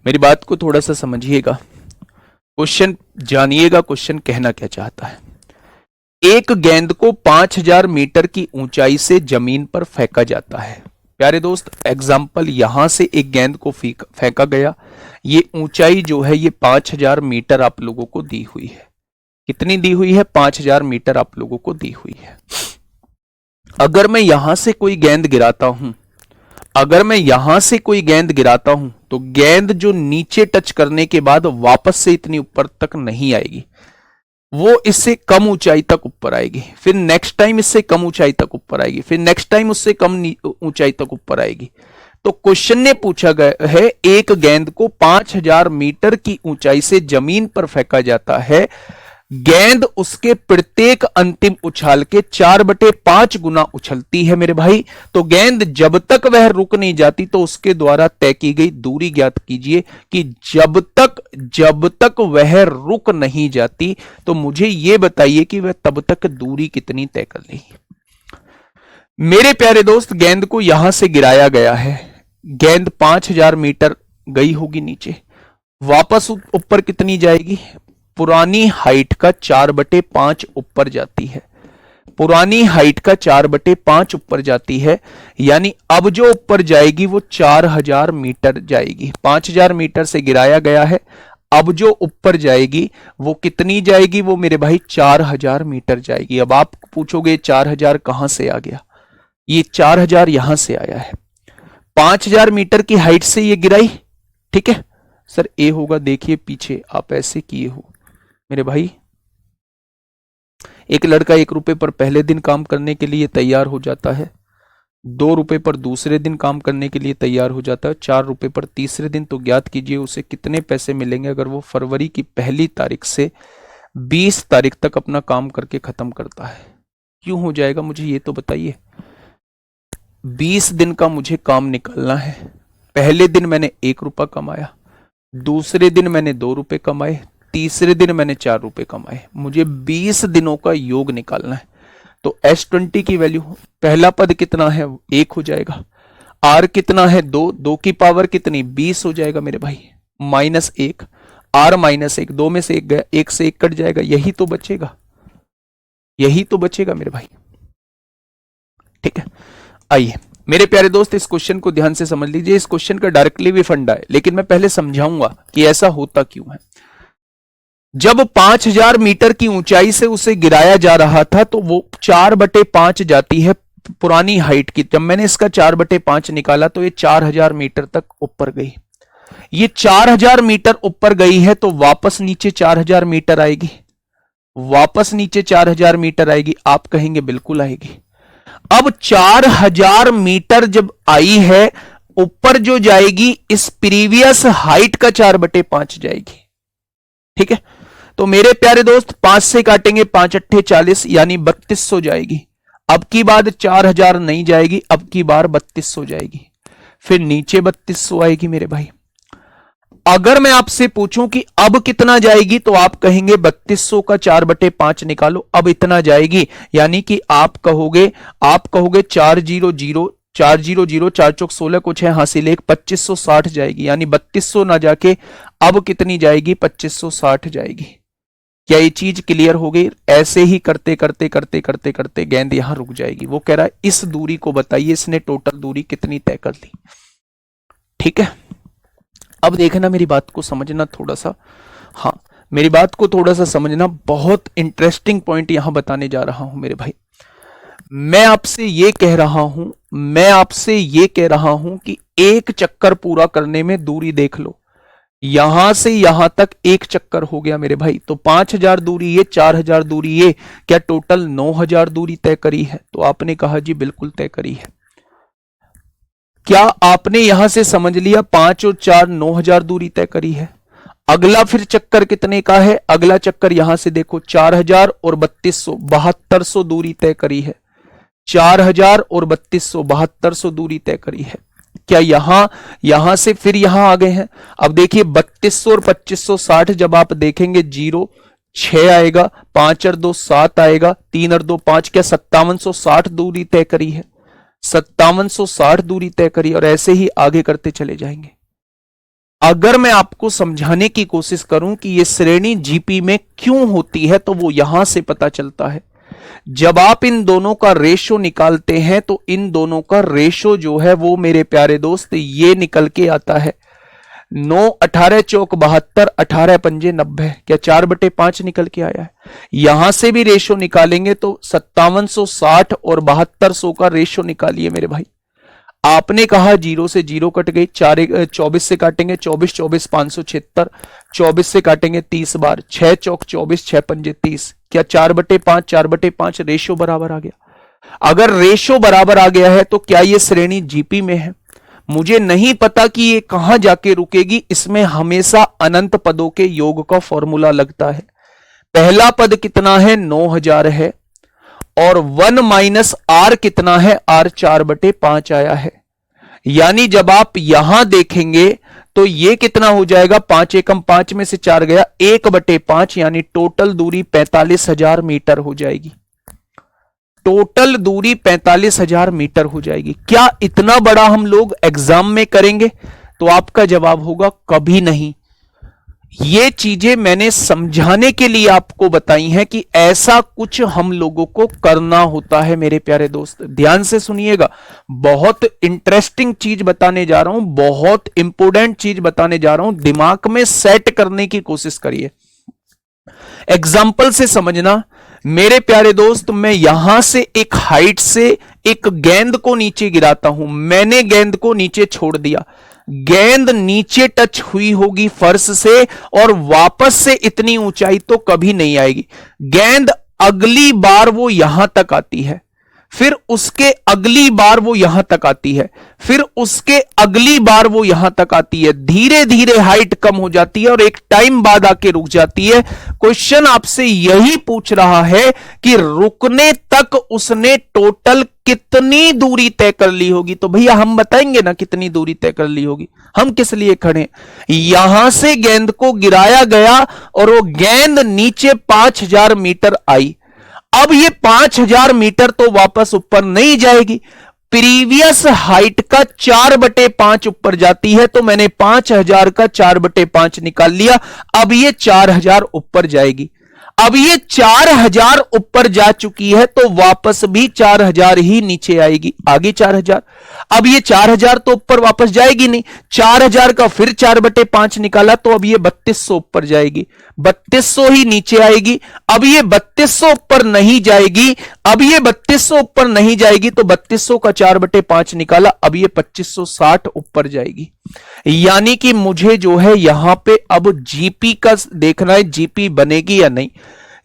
मेरी बात को थोड़ा सा समझिएगा, क्वेश्चन जानिएगा, क्वेश्चन कहना क्या चाहता है। एक गेंद को 5000 मीटर की ऊंचाई से जमीन पर फेंका जाता है। प्यारे दोस्त, एग्जाम्पल, यहां से एक गेंद को फेंका गया। ये ऊंचाई जो है ये 5000 मीटर आप लोगों को दी हुई है। कितनी दी हुई है? 5000 मीटर आप लोगों को दी हुई है। अगर मैं यहां से कोई गेंद गिराता हूं, अगर मैं यहां से कोई गेंद गिराता हूं तो गेंद जो नीचे टच करने के बाद वापस से इतनी ऊपर तक नहीं आएगी, वो इससे कम ऊंचाई तक ऊपर आएगी, फिर नेक्स्ट टाइम इससे कम ऊंचाई तक ऊपर आएगी, फिर नेक्स्ट टाइम उससे कम ऊंचाई तक ऊपर आएगी। तो क्वेश्चन ने पूछा गया है, एक गेंद को 5000 मीटर की ऊंचाई से जमीन पर फेंका जाता है, गेंद उसके प्रत्येक अंतिम उछाल के 4/5 गुना उछलती है मेरे भाई। तो गेंद जब तक वह रुक नहीं जाती तो उसके द्वारा तय की गई दूरी ज्ञात कीजिए कि जब तक वह रुक नहीं जाती तो मुझे यह बताइए कि वह तब तक दूरी कितनी तय कर लेगी। मेरे प्यारे दोस्त, गेंद को यहां से गिराया गया है, गेंद 5000 मीटर गई होगी नीचे, वापस ऊपर कितनी जाएगी? पुरानी हाइट का 4/5 ऊपर जाती है। पुरानी हाइट का 4/5 ऊपर जाती है, यानी अब जो ऊपर जाएगी वो 4000 मीटर जाएगी। 5000 मीटर से गिराया गया है, अब जो ऊपर जाएगी वो कितनी जाएगी? वो मेरे भाई 4000 मीटर जाएगी। अब आप पूछोगे 4000 कहां से आ गया? ये 4000 यहां से आया है, 5000 मीटर की हाइट से ये गिराई, ठीक है सर। ए होगा, देखिए पीछे आप ऐसे किए हो मेरे भाई। एक लड़का 1 रुपए पर पहले दिन काम करने के लिए तैयार हो जाता है, 2 रुपए पर दूसरे दिन काम करने के लिए तैयार हो जाता है, 4 रुपए पर तीसरे दिन। तो ज्ञात कीजिए उसे कितने पैसे मिलेंगे अगर वो फरवरी की पहली तारीख से 20 तारीख तक अपना काम करके खत्म करता है। क्यों हो जाएगा मुझे ये तो बताइए। 20 दिन का मुझे काम निकालना है। पहले दिन मैंने 1 रुपया कमाया, दूसरे दिन मैंने 2 रुपए कमाए, तीसरे दिन मैंने 4 रुपए कमाए। मुझे 20 दिनों का योग निकालना है। तो S20 की वैल्यू, पहला पद कितना है 1 हो जाएगा, R कितना है 2, 2 की पावर कितनी 20 हो जाएगा मेरे भाई, -1, R -1, 2 में से 1 गया, 1 से 1 कट जाएगा, यही तो बचेगा, यही तो बचेगा मेरे भाई। ठीक है, आइए मेरे प्यारे दोस्त इस क्वेश्चन को ध्यान से समझ लीजिए। इस क्वेश्चन का डायरेक्टली भी फंडा है, लेकिन मैं पहले समझाऊंगा कि ऐसा होता क्यों है। जब 5000 मीटर की ऊंचाई से उसे गिराया जा रहा था तो वो 4/5 जाती है पुरानी हाइट की। जब मैंने इसका 4/5 निकाला तो ये 4000 मीटर तक ऊपर गई। ये 4000 मीटर ऊपर गई है तो वापस नीचे 4000 मीटर आएगी, वापस नीचे 4000 मीटर आएगी। आप कहेंगे बिल्कुल आएगी। अब 4000 मीटर जब आई है, ऊपर जो जाएगी इस प्रीवियस हाइट का 4/5 जाएगी। ठीक है, तो मेरे प्यारे दोस्त 5 से काटेंगे, 5 अट्ठे 40 यानी 3200 जाएगी। अब की बार 4000 नहीं जाएगी, अब की बार 3200 जाएगी, फिर नीचे 3200 आएगी मेरे भाई। अगर मैं आपसे पूछूं कि अब कितना जाएगी तो आप कहेंगे 3200 का 4/5 निकालो, अब इतना जाएगी, यानी कि आप कहोगे 400 400 4 चौक 16 को 6 हासिल 1, 2560 जाएगी, यानी 3200 ना जाके अब कितनी जाएगी 2560 जाएगी। क्या ये चीज क्लियर हो गई? ऐसे ही करते करते करते करते करते गेंद यहां रुक जाएगी। वो कह रहा है इस दूरी को बताइए, इसने टोटल दूरी कितनी तय कर ली। ठीक है, अब देखना, मेरी बात को समझना थोड़ा सा, हाँ मेरी बात को थोड़ा सा समझना, बहुत इंटरेस्टिंग पॉइंट यहां बताने जा रहा हूं मेरे भाई। मैं आपसे ये कह रहा हूं कि एक चक्कर पूरा करने में दूरी देख लो, यहां से यहां तक एक चक्कर हो गया मेरे भाई, तो 5000 दूरी ये, 4000 दूरी ये, क्या टोटल 9000 दूरी तय करी है? तो आपने कहा जी बिल्कुल तय करी है। क्या आपने यहां से समझ लिया 5 और 4 9000 दूरी तय करी है? अगला फिर चक्कर कितने का है? अगला चक्कर यहां से देखो 4000 और 3200 7200 दूरी तय करी है। 4000 और 3200 7200 दूरी तय करी है। क्या यहां से फिर यहां आ गए हैं? अब देखिए 3200 और 2560 जब आप देखेंगे 0 6 आएगा, 5 और 2 7 आएगा, 3 और 2 5, क्या 5760 दूरी तय करी है? 5760 दूरी तय करी, और ऐसे ही आगे करते चले जाएंगे। अगर मैं आपको समझाने की कोशिश करूं कि यह श्रेणी जीपी में क्यों होती है, तो वो यहां से पता चलता है। जब आप इन दोनों का रेशो निकालते हैं तो इन दोनों का रेशो जो है वो मेरे प्यारे दोस्त ये निकल के आता है 9 18 चौक 72, 18 पंजे 90, क्या 4/5 निकल के आया है। यहां से भी रेशो निकालेंगे तो 5760 और 7200 का रेशो निकालिए मेरे भाई। आपने कहा 0 से 0 कट गई, 24 से काटेंगे 24 24 576, 24 से काटेंगे 30 बार, 6 चौक 24, 6 पंजे 30, क्या 4/5 4/5 रेशो बराबर आ गया। अगर रेशो बराबर आ गया है तो क्या ये श्रेणी जीपी में है? मुझे नहीं पता कि ये कहां जाके रुकेगी, इसमें हमेशा अनंत पदों के योग का फॉर्मूला लगता है। पहला पद कितना है 9000 है, और 1 माइनस आर कितना है, आर 4/5 आया है। यानी जब आप यहां देखेंगे तो ये कितना हो जाएगा, 5 एकम 5 में से 4 गया, 1/5, यानी टोटल दूरी 45000 मीटर हो जाएगी। टोटल दूरी 45000 मीटर हो जाएगी। क्या इतना बड़ा हम लोग एग्जाम में करेंगे? तो आपका जवाब होगा कभी नहीं। ये चीजें मैंने समझाने के लिए आपको बताई हैं कि ऐसा कुछ हम लोगों को करना होता है मेरे प्यारे दोस्त। ध्यान से सुनिएगा, बहुत इंटरेस्टिंग चीज बताने जा रहा हूं, बहुत इंपोर्टेंट चीज बताने जा रहा हूं, दिमाग में सेट करने की कोशिश करिए। एग्जाम्पल से समझना मेरे प्यारे दोस्त। मैं यहां से एक हाइट से एक गेंद को नीचे गिराता हूं, मैंने गेंद को नीचे छोड़ दिया, गेंद नीचे टच हुई होगी फर्श से और वापस से इतनी ऊंचाई तो कभी नहीं आएगी। गेंद अगली बार वो यहां तक आती है, फिर उसके अगली बार वो यहां तक आती है, फिर उसके अगली बार वो यहां तक आती है। धीरे धीरे हाइट कम हो जाती है और एक टाइम बाद आके रुक जाती है। क्वेश्चन आपसे यही पूछ रहा है कि रुकने तक उसने टोटल कितनी दूरी तय कर ली होगी। तो भैया हम बताएंगे ना कितनी दूरी तय कर ली होगी, हम किस लिए खड़े? यहां से गेंद को गिराया गया और वो गेंद नीचे 5000 मीटर आई। अब ये 5000 मीटर तो वापस ऊपर नहीं जाएगी, प्रीवियस हाइट का 4/5 ऊपर जाती है, तो मैंने 5000 का 4/5 निकाल लिया। अब ये 4000 ऊपर जाएगी। अब ये 4000 ऊपर जा चुकी है तो वापस भी 4000 ही नीचे आएगी, आगे 4000। अब ये 4000 तो ऊपर वापस जाएगी नहीं, 4000 का फिर 4/5 निकाला तो अब ये 3200 ऊपर जाएगी, 3200 ही नीचे आएगी। अब ये 3200 ऊपर नहीं जाएगी, अब ये 3200 ऊपर नहीं जाएगी तो 3200 का 4/5 निकाला, अब ये 2560 ऊपर जाएगी। यानी कि मुझे जो है यहां पे अब जीपी का देखना है, जीपी बनेगी या नहीं।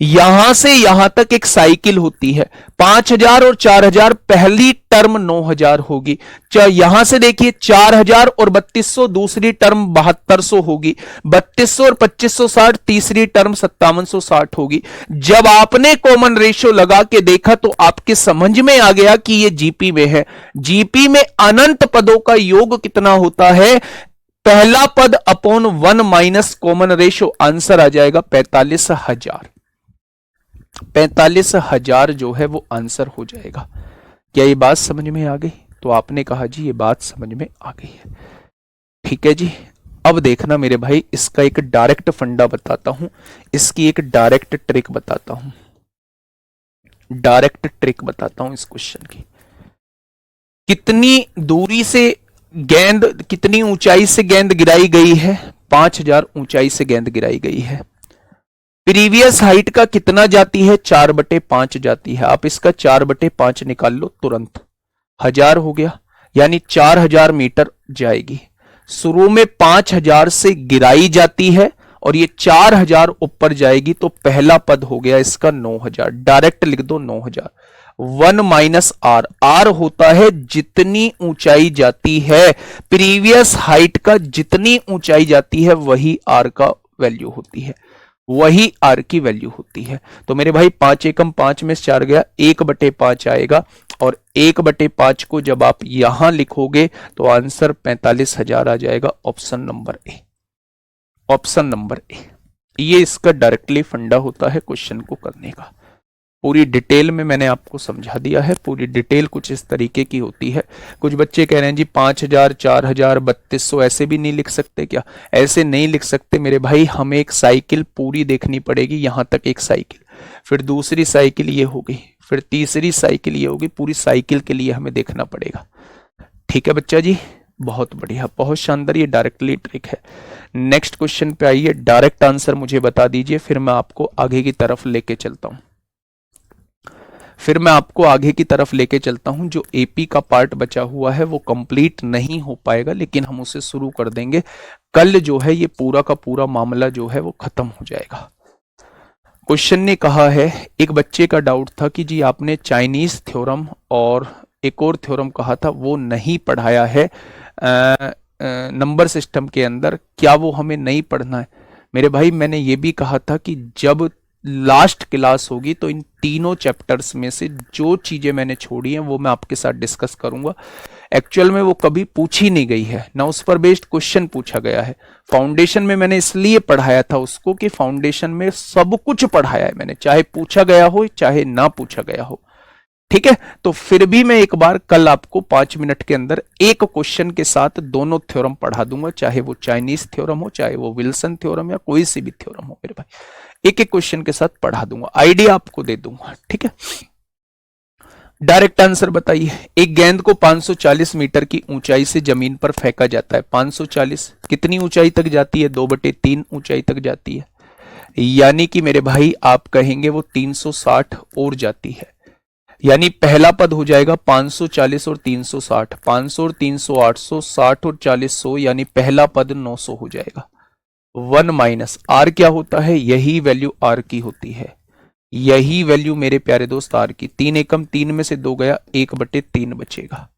यहां से यहां तक एक साइकिल होती है, 5000 और 4000, पहली टर्म 9000 होगी। यहां से देखिए 4000 और 3200 दूसरी टर्म 7200 होगी, 3200 और 2560 तीसरी टर्म 5760 होगी। जब आपने कॉमन रेशियो लगा के देखा तो आपके समझ में आ गया कि ये जीपी में है। जीपी में अनंत पदों का योग कितना होता है, पहला पद upon 1 minus common ratio, answer आ जाएगा 45,000। 45,000 जो है वो आंसर हो जाएगा। क्या ये बात समझ में आ गई? तो आपने कहा जी ये बात समझ में आ गई है, ठीक है जी। अब देखना मेरे भाई, इसका एक डायरेक्ट फंडा बताता हूं, इसकी एक डायरेक्ट ट्रिक बताता हूं, डायरेक्ट ट्रिक बताता हूं इस क्वेश्चन की। कितनी दूरी से गेंद, कितनी ऊंचाई से गेंद गिराई गई है, 5000 ऊंचाई से गेंद गिराई गई है। प्रीवियस हाइट का कितना जाती है, 4/5 जाती है। आप इसका 4/5 निकाल लो तुरंत, 1000 हो गया, यानी 4000 मीटर जाएगी। शुरू में 5000 से गिराई जाती है और ये 4000 ऊपर जाएगी, तो पहला पद हो गया इसका 9000। डायरेक्ट लिख दो 9000। 1 माइनस आर, आर होता है जितनी ऊंचाई जाती है, प्रीवियस हाइट का जितनी ऊंचाई जाती है वही आर का वैल्यू होती है, वही आर की वैल्यू होती है। तो मेरे भाई 5 एकम 5 में से 4 गया, 1/5 आएगा, और 1/5 को जब आप यहां लिखोगे तो आंसर 45,000 आ जाएगा। Option number A, option number A. ये इसका डायरेक्टली फंडा होता है क्वेश्चन को करने का। पूरी डिटेल में मैंने आपको समझा दिया है। पूरी डिटेल कुछ इस तरीके की होती है। कुछ बच्चे कह रहे हैं जी 5000, 4000, 3200 ऐसे भी नहीं लिख सकते क्या? ऐसे नहीं लिख सकते मेरे भाई, हमें एक साइकिल पूरी देखनी पड़ेगी। यहां तक एक साइकिल, फिर दूसरी साइकिल ये होगी, फिर तीसरी साइकिल ये होगी, पूरी साइकिल के लिए हमें देखना पड़ेगा। ठीक है बच्चा जी, बहुत बढ़िया, बहुत शानदार, ये डायरेक्टली ट्रिक है। नेक्स्ट क्वेश्चन पे आइए, डायरेक्ट आंसर मुझे बता दीजिए, फिर मैं आपको आगे की तरफ लेके चलता हूं। फिर मैं आपको आगे की तरफ लेके चलता हूं। जो एपी का पार्ट बचा हुआ है वो कंप्लीट नहीं हो पाएगा, लेकिन हम उसे शुरू कर देंगे। कल जो है ये पूरा का पूरा मामला जो है वो खत्म हो जाएगा। क्वेश्चन ने कहा है, एक बच्चे का डाउट था कि जी आपने चाइनीज थ्योरम और एक और थ्योरम कहा था वो नहीं पढ़ाया है नंबर सिस्टम के अंदर, क्या वो हमें नहीं पढ़ना है? मेरे भाई मैंने ये भी कहा था कि जब लास्ट क्लास होगी तो इन तीनों चैप्टर्स में से जो चीजें मैंने छोड़ी हैं वो मैं आपके साथ डिस्कस करूंगा। एक्चुअल में वो कभी पूछी नहीं गई है ना, उस पर बेस्ड क्वेश्चन पूछा गया है। फाउंडेशन में मैंने इसलिए पढ़ाया था उसको कि फाउंडेशन में सब कुछ पढ़ाया है मैंने, चाहे पूछा गया हो चाहे ना पूछा गया हो। ठीक है, तो फिर भी मैं एक बार कल आपको 5 मिनट के अंदर एक क्वेश्चन के साथ दोनों थ्योरम पढ़ा दूंगा, चाहे वो चाइनीज थ्योरम हो, चाहे वो विल्सन थ्योरम या कोई सी भी थ्योरम हो मेरे भाई, एक एक क्वेश्चन के साथ पढ़ा दूंगा, आइडिया आपको दे दूंगा। ठीक है, डायरेक्ट आंसर बताइए। एक गेंद को 540 मीटर की ऊंचाई से जमीन पर फेंका जाता है। 540 कितनी ऊंचाई तक जाती है? 2/3 ऊंचाई तक जाती है, यानी कि मेरे भाई आप कहेंगे वो 360 और जाती है, यानी पहला पद हो जाएगा 540 और 360, 500 और 300 800, 60 और 40 100, यानी पहला पद 900 हो जाएगा। 1 माइनस आर क्या होता है? यही वैल्यू आर की होती है, यही वैल्यू मेरे प्यारे दोस्त आर की। 3 एकम 3 में से 2 गया, 1/3 बचेगा।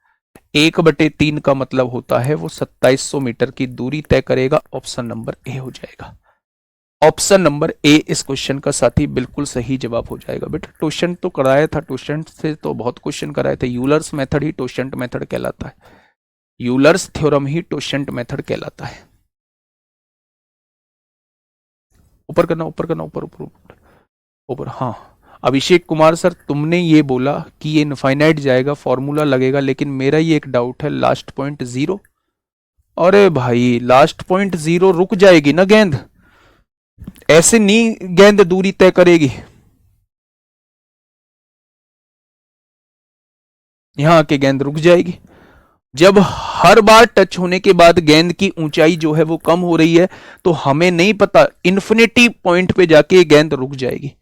1/3 का मतलब होता है वो 2700 मीटर की दूरी तय करेगा। ऑप्शन नंबर ए हो जाएगा। ऑप्शन नंबर ए इस क्वेश्चन का साथी बिल्कुल सही जवाब हो जाएगा। बेटा टोशेंट तो कराया था, टोशेंट से तो बहुत क्वेश्चन कराए थे। यूलर्स मेथड ही टोशेंट मेथड कहलाता है, यूलर्स थ्योरम ही टोशेंट मेथड कहलाता है। ऊपर करना, ऊपर करना, ऊपर ऊपर ऊपर ऊपर, हाँ। अभिषेक कुमार सर, तुमने ये बोला कि ये इनफाइनाइट जाएगा, फॉर्मूला लगेगा, लेकिन मेरा ये एक डाउट है, लास्ट पॉइंट जीरो। अरे भाई लास्ट पॉइंट जीरो रुक जाएगी ना गेंद, ऐसे नहीं गेंद दूरी तय करेगी, यहां आके गेंद रुक जाएगी। जब हर बार टच होने के बाद गेंद की ऊंचाई जो है वो कम हो रही है, तो हमें नहीं पता, इन्फिनिटी पॉइंट पे जाके गेंद रुक जाएगी,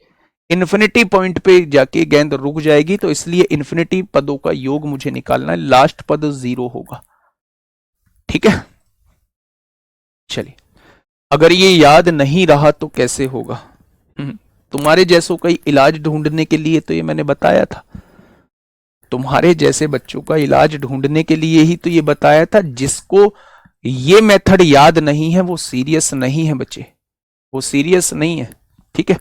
इन्फिनिटी पॉइंट पे जाके गेंद रुक जाएगी। तो इसलिए इन्फिनिटी पदों का योग मुझे निकालना है, लास्ट पद जीरो होगा। ठीक है, चलिए, अगर ये याद नहीं रहा तो कैसे होगा? तुम्हारे जैसों का इलाज ढूंढने के लिए तो ये मैंने बताया था, तुम्हारे जैसे बच्चों का इलाज ढूंढने के लिए ही तो ये बताया था। जिसको ये मेथड याद नहीं है वो सीरियस नहीं है बच्चे, वो सीरियस नहीं है। ठीक है,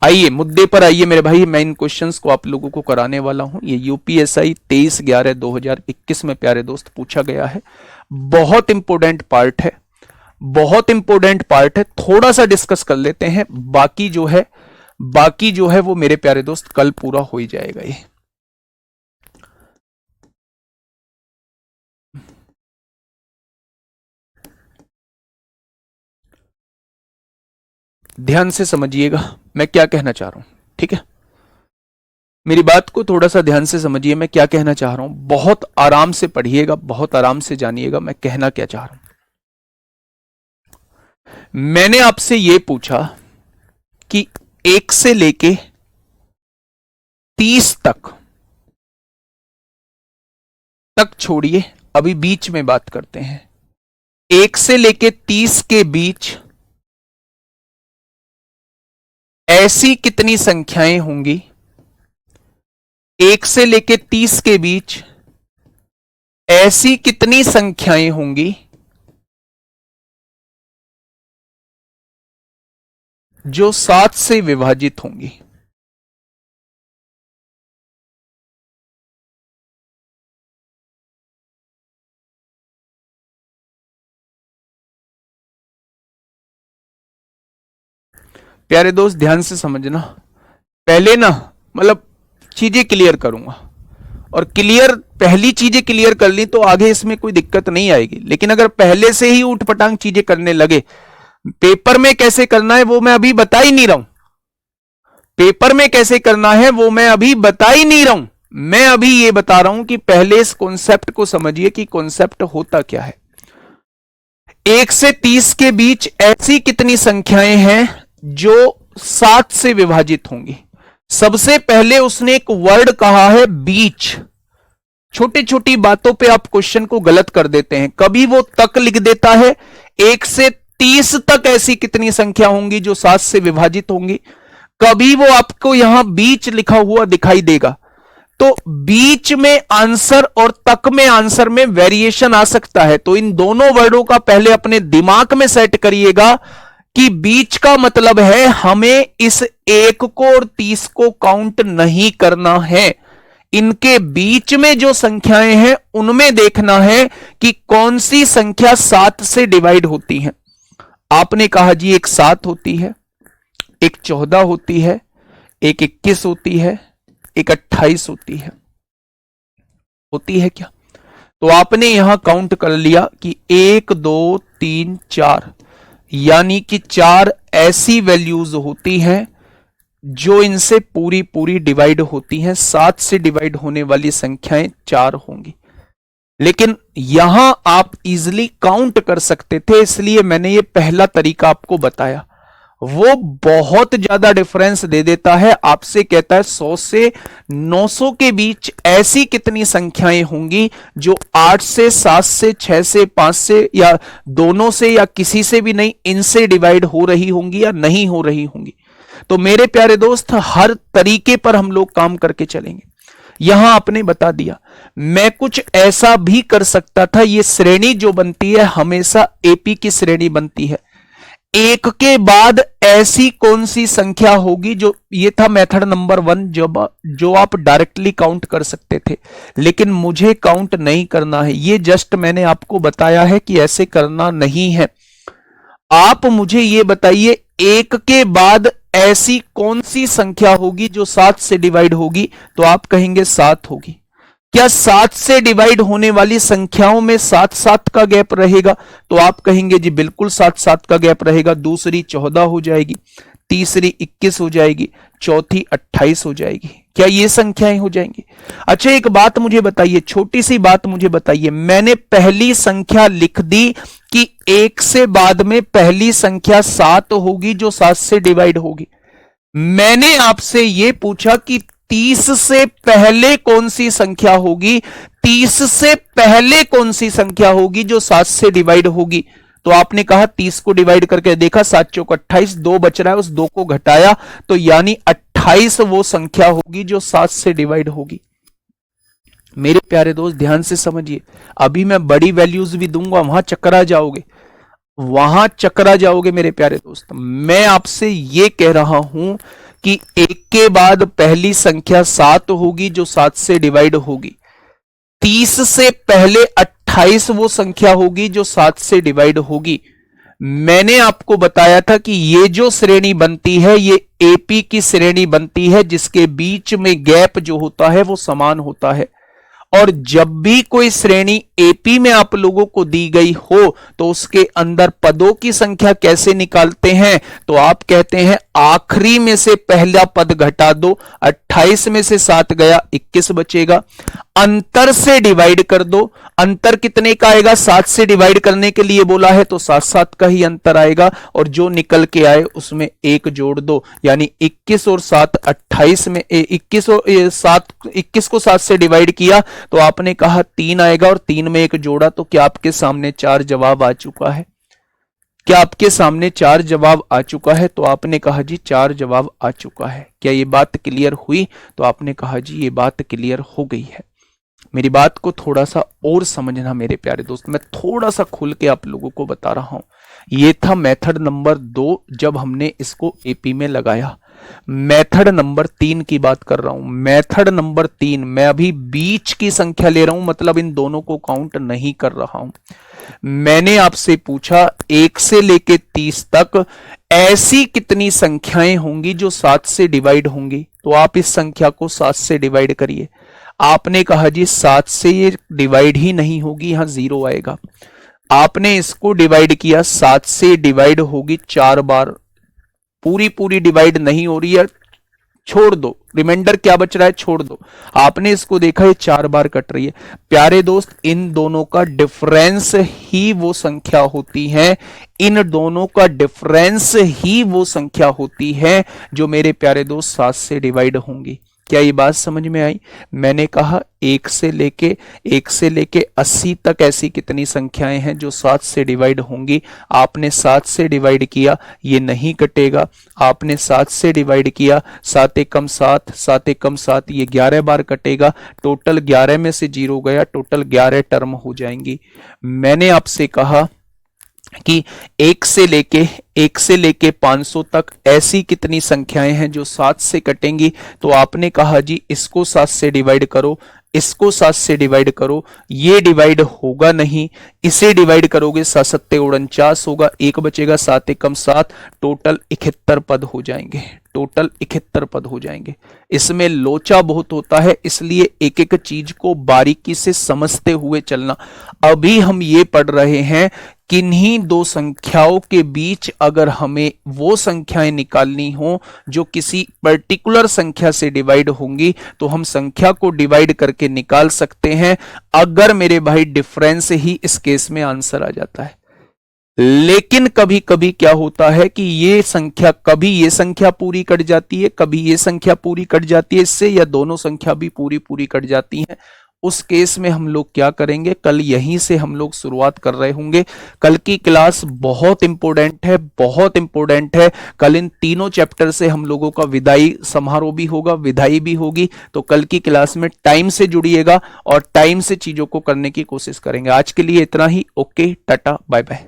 आइए मुद्दे पर आइए मेरे भाई, मैं इन क्वेश्चंस को आप लोगों को कराने वाला हूं। ये यूपीएसआई 23/11/2021 में प्यारे दोस्त पूछा गया है, बहुत इंपॉर्टेंट पार्ट है, बहुत इंपॉर्टेंट पार्ट है। थोड़ा सा डिस्कस कर लेते हैं, बाकी जो है वो मेरे प्यारे दोस्त कल पूरा हो ही जाएगा। ये ध्यान से समझिएगा मैं क्या कहना चाह रहा हूं। ठीक है, मेरी बात को थोड़ा सा ध्यान से समझिए, मैं क्या कहना चाह रहा हूं, बहुत आराम से पढ़िएगा, बहुत आराम से जानिएगा मैं कहना क्या चाह रहा हूं। मैंने आपसे यह पूछा कि 1 से लेके 30 तक छोड़िए, अभी बीच में बात करते हैं। 1 से लेके 30 के बीच ऐसी कितनी संख्याएं होंगी? 1 से लेके 30 के बीच ऐसी कितनी संख्याएं होंगी जो 7 से विभाजित होंगी? प्यारे दोस्त ध्यान से समझना, पहले ना मतलब चीजें क्लियर करूंगा, और पहली चीजें क्लियर कर ली तो आगे इसमें कोई दिक्कत नहीं आएगी। लेकिन अगर पहले से ही ऊटपटांग चीजें करने लगे, पेपर में कैसे करना है वो मैं अभी बता ही नहीं रहा हूं, पेपर में कैसे करना है वो मैं अभी बता ही नहीं रहा हूं। मैं अभी ये बता रहा हूं कि पहले इस कॉन्सेप्ट को समझिए कि कॉन्सेप्ट होता क्या है। 1 से 30 के बीच ऐसी कितनी संख्याएं हैं जो 7 से विभाजित होंगी? सबसे पहले उसने एक वर्ड कहा है बीच। छोटी छोटी बातों पे आप क्वेश्चन को गलत कर देते हैं, कभी वो तक लिख देता है, 1 से 30 तक ऐसी कितनी संख्या होंगी जो 7 से विभाजित होंगी, कभी वो आपको यहां बीच लिखा हुआ दिखाई देगा। तो बीच में आंसर और तक में आंसर में वेरिएशन आ सकता है, तो इन दोनों वर्डों का पहले अपने दिमाग में सेट करिएगा कि बीच का मतलब है हमें इस 1 को और 30 को काउंट नहीं करना है, इनके बीच में जो संख्याएं हैं उनमें देखना है कि कौन सी संख्या 7 से डिवाइड होती है। आपने कहा जी एक 7 होती है, एक 14 होती है, एक 21 होती है, एक 28 होती है क्या? तो आपने यहां काउंट कर लिया कि 1 2 3 4, यानी कि 4 ऐसी वैल्यूज होती हैं जो इनसे पूरी पूरी डिवाइड होती हैं। 7 से डिवाइड होने वाली संख्याएं 4 होंगी, लेकिन यहां आप इजीली काउंट कर सकते थे, इसलिए मैंने ये पहला तरीका आपको बताया। वो बहुत ज्यादा डिफरेंस दे देता है, आपसे कहता है 100 से 900 के बीच ऐसी कितनी संख्याएं होंगी जो 8 से 7 से 6 से 5 से या दोनों से या किसी से भी नहीं, इनसे डिवाइड हो रही होंगी या नहीं हो रही होंगी। तो मेरे प्यारे दोस्त हर तरीके पर हम लोग काम करके चलेंगे। यहां आपने बता दिया, मैं कुछ ऐसा भी कर सकता था, ये श्रेणी जो बनती है हमेशा एपी की श्रेणी बनती है, 1 के बाद ऐसी कौन सी संख्या होगी जो, ये था मेथड नंबर 1 जो आप डायरेक्टली काउंट कर सकते थे, लेकिन मुझे काउंट नहीं करना है। ये जस्ट मैंने आपको बताया है कि ऐसे करना नहीं है। आप मुझे ये बताइए 1 के बाद ऐसी कौन सी संख्या होगी जो 7 से डिवाइड होगी? तो आप कहेंगे 7 होगी। क्या 7 से डिवाइड होने वाली संख्याओं में 7-7 का गैप रहेगा? तो आप कहेंगे जी बिल्कुल 7-7 का गैप रहेगा। दूसरी 14 हो जाएगी, तीसरी 21 हो जाएगी, चौथी 28 हो जाएगी। क्या ये संख्याएं हो जाएंगी? अच्छा एक बात मुझे बताइए, छोटी सी बात मुझे बताइए, मैंने पहली संख्या लिख दी कि 1 से बाद में पहली संख्या 7 होगी जो 7 से डिवाइड होगी। मैंने आपसे यह पूछा कि 30 से पहले कौन सी संख्या होगी, 30 से पहले कौन सी संख्या होगी जो 7 से डिवाइड होगी? तो आपने कहा 30 को डिवाइड करके देखा, 7 चौक 28, 2 बच रहा है, उस 2 को घटाया, तो यानी 28 वो संख्या होगी जो 7 से डिवाइड होगी। मेरे प्यारे दोस्त ध्यान से समझिए, अभी मैं बड़ी वैल्यूज भी दूंगा, वहां चकरा जाओगे, वहां चकरा जाओगे मेरे प्यारे दोस्त। मैं आपसे यह कह रहा हूं कि 1 के बाद पहली संख्या 7 होगी जो 7 से डिवाइड होगी। 30 से पहले 28 वो संख्या होगी जो 7 से डिवाइड होगी। मैंने आपको बताया था कि ये जो श्रेणी बनती है ये एपी की श्रेणी बनती है, जिसके बीच में गैप जो होता है वो समान होता है। और जब भी कोई श्रेणी एपी में आप लोगों को दी गई हो तो उसके अंदर पदों की संख्या कैसे निकालते हैं? तो आप कहते हैं आखिरी में से पहला पद घटा दो, 28 में से 7 गया, 21 बचेगा, अंतर से डिवाइड कर दो। अंतर कितने का आएगा? 7 से डिवाइड करने के लिए बोला है तो 7-7 का ही अंतर आएगा, और जो निकल के आए उसमें 1 जोड़ दो, यानी 21 और 7 28 में 21 और 7 21 को 7 से डिवाइड किया तो आपने कहा 3 आएगा, और 3 में 1 जोड़ा तो क्या आपके सामने 4 जवाब आ चुका है? क्या आपके सामने 4 जवाब आ चुका है? तो आपने कहा जी 4 जवाब आ चुका है। क्या ये बात क्लियर हुई? तो आपने कहा जी ये बात क्लियर हो गई है। मेरी बात को थोड़ा सा और समझना मेरे प्यारे दोस्त, मैं थोड़ा सा खुल के आप लोगों को बता रहा हूं। ये था मेथड नंबर 2 जब हमने इसको एपी में लगाया। मेथड नंबर 3 की बात कर रहा हूं। मेथड नंबर 3 मैं अभी बीच की संख्या ले रहा हूं, मतलब इन दोनों को काउंट नहीं कर रहा हूं। मैंने आपसे पूछा 1 से लेके 30 तक ऐसी कितनी संख्याएं होंगी जो 7 से डिवाइड होंगी? तो आप इस संख्या को 7 से डिवाइड करिए। आपने कहा जी 7 से ये डिवाइड ही नहीं होगी, यहां 0 आएगा। आपने इसको डिवाइड किया, 7 से डिवाइड होगी 4 बार, पूरी डिवाइड नहीं हो रही है, छोड़ दो, रिमाइंडर क्या बच रहा है छोड़ दो। आपने इसको देखा ये 4 बार कट रही है। प्यारे दोस्त इन दोनों का डिफरेंस ही वो संख्या होती है, इन दोनों का डिफरेंस ही वो संख्या होती है जो मेरे प्यारे दोस्त 7 से डिवाइड होंगी। क्या ये बात समझ में आई? मैंने कहा 1 से लेके 80 तक ऐसी कितनी संख्याएं हैं जो 7 से डिवाइड होंगी। आपने 7 से डिवाइड किया, ये नहीं कटेगा। आपने 7 से डिवाइड किया, 7 एकम 7, 7 एकम 7, ये 11 बार कटेगा। टोटल 11 में से 0 गया, टोटल 11 टर्म हो जाएंगी। मैंने आपसे कहा कि 1 से लेके 500 तक ऐसी कितनी संख्याएं हैं जो 7 से कटेंगी। तो आपने कहा जी इसको 7 से डिवाइड करो, इसको 7 से डिवाइड करो, ये डिवाइड होगा नहीं, इसे डिवाइड करोगे 7 सत्ते 49 होगा, 1 बचेगा, 7 एकम 7, टोटल 71 पद हो जाएंगे। टोटल 71 पद हो जाएंगे। इसमें लोचा बहुत होता है, इसलिए एक एक चीज को बारीकी से समझते हुए चलना। अभी हम ये पढ़ रहे हैं किन्हीं दो संख्याओं के बीच अगर हमें वो संख्याएं निकालनी हो जो किसी पर्टिकुलर संख्या से डिवाइड होंगी तो हम संख्या को डिवाइड करके निकाल सकते हैं, अगर मेरे भाई डिफरेंस ही इस केस में आंसर आ जाता है। लेकिन कभी कभी क्या होता है कि ये संख्या, कभी ये संख्या पूरी कट जाती है, कभी ये संख्या पूरी कट जाती है इससे, या दोनों संख्या भी पूरी कट जाती हैं। उस केस में हम लोग क्या करेंगे, कल यहीं से हम लोग शुरुआत कर रहे होंगे। कल की क्लास बहुत इंपॉर्टेंट है, बहुत इंपॉर्टेंट है। कल इन तीनों चैप्टर से हम लोगों का विदाई समारोह भी होगा, विदाई भी होगी। तो कल की क्लास में टाइम से जुड़िएगा और टाइम से चीजों को करने की कोशिश करेंगे। आज के लिए इतना ही। Okay, tata, bye bye.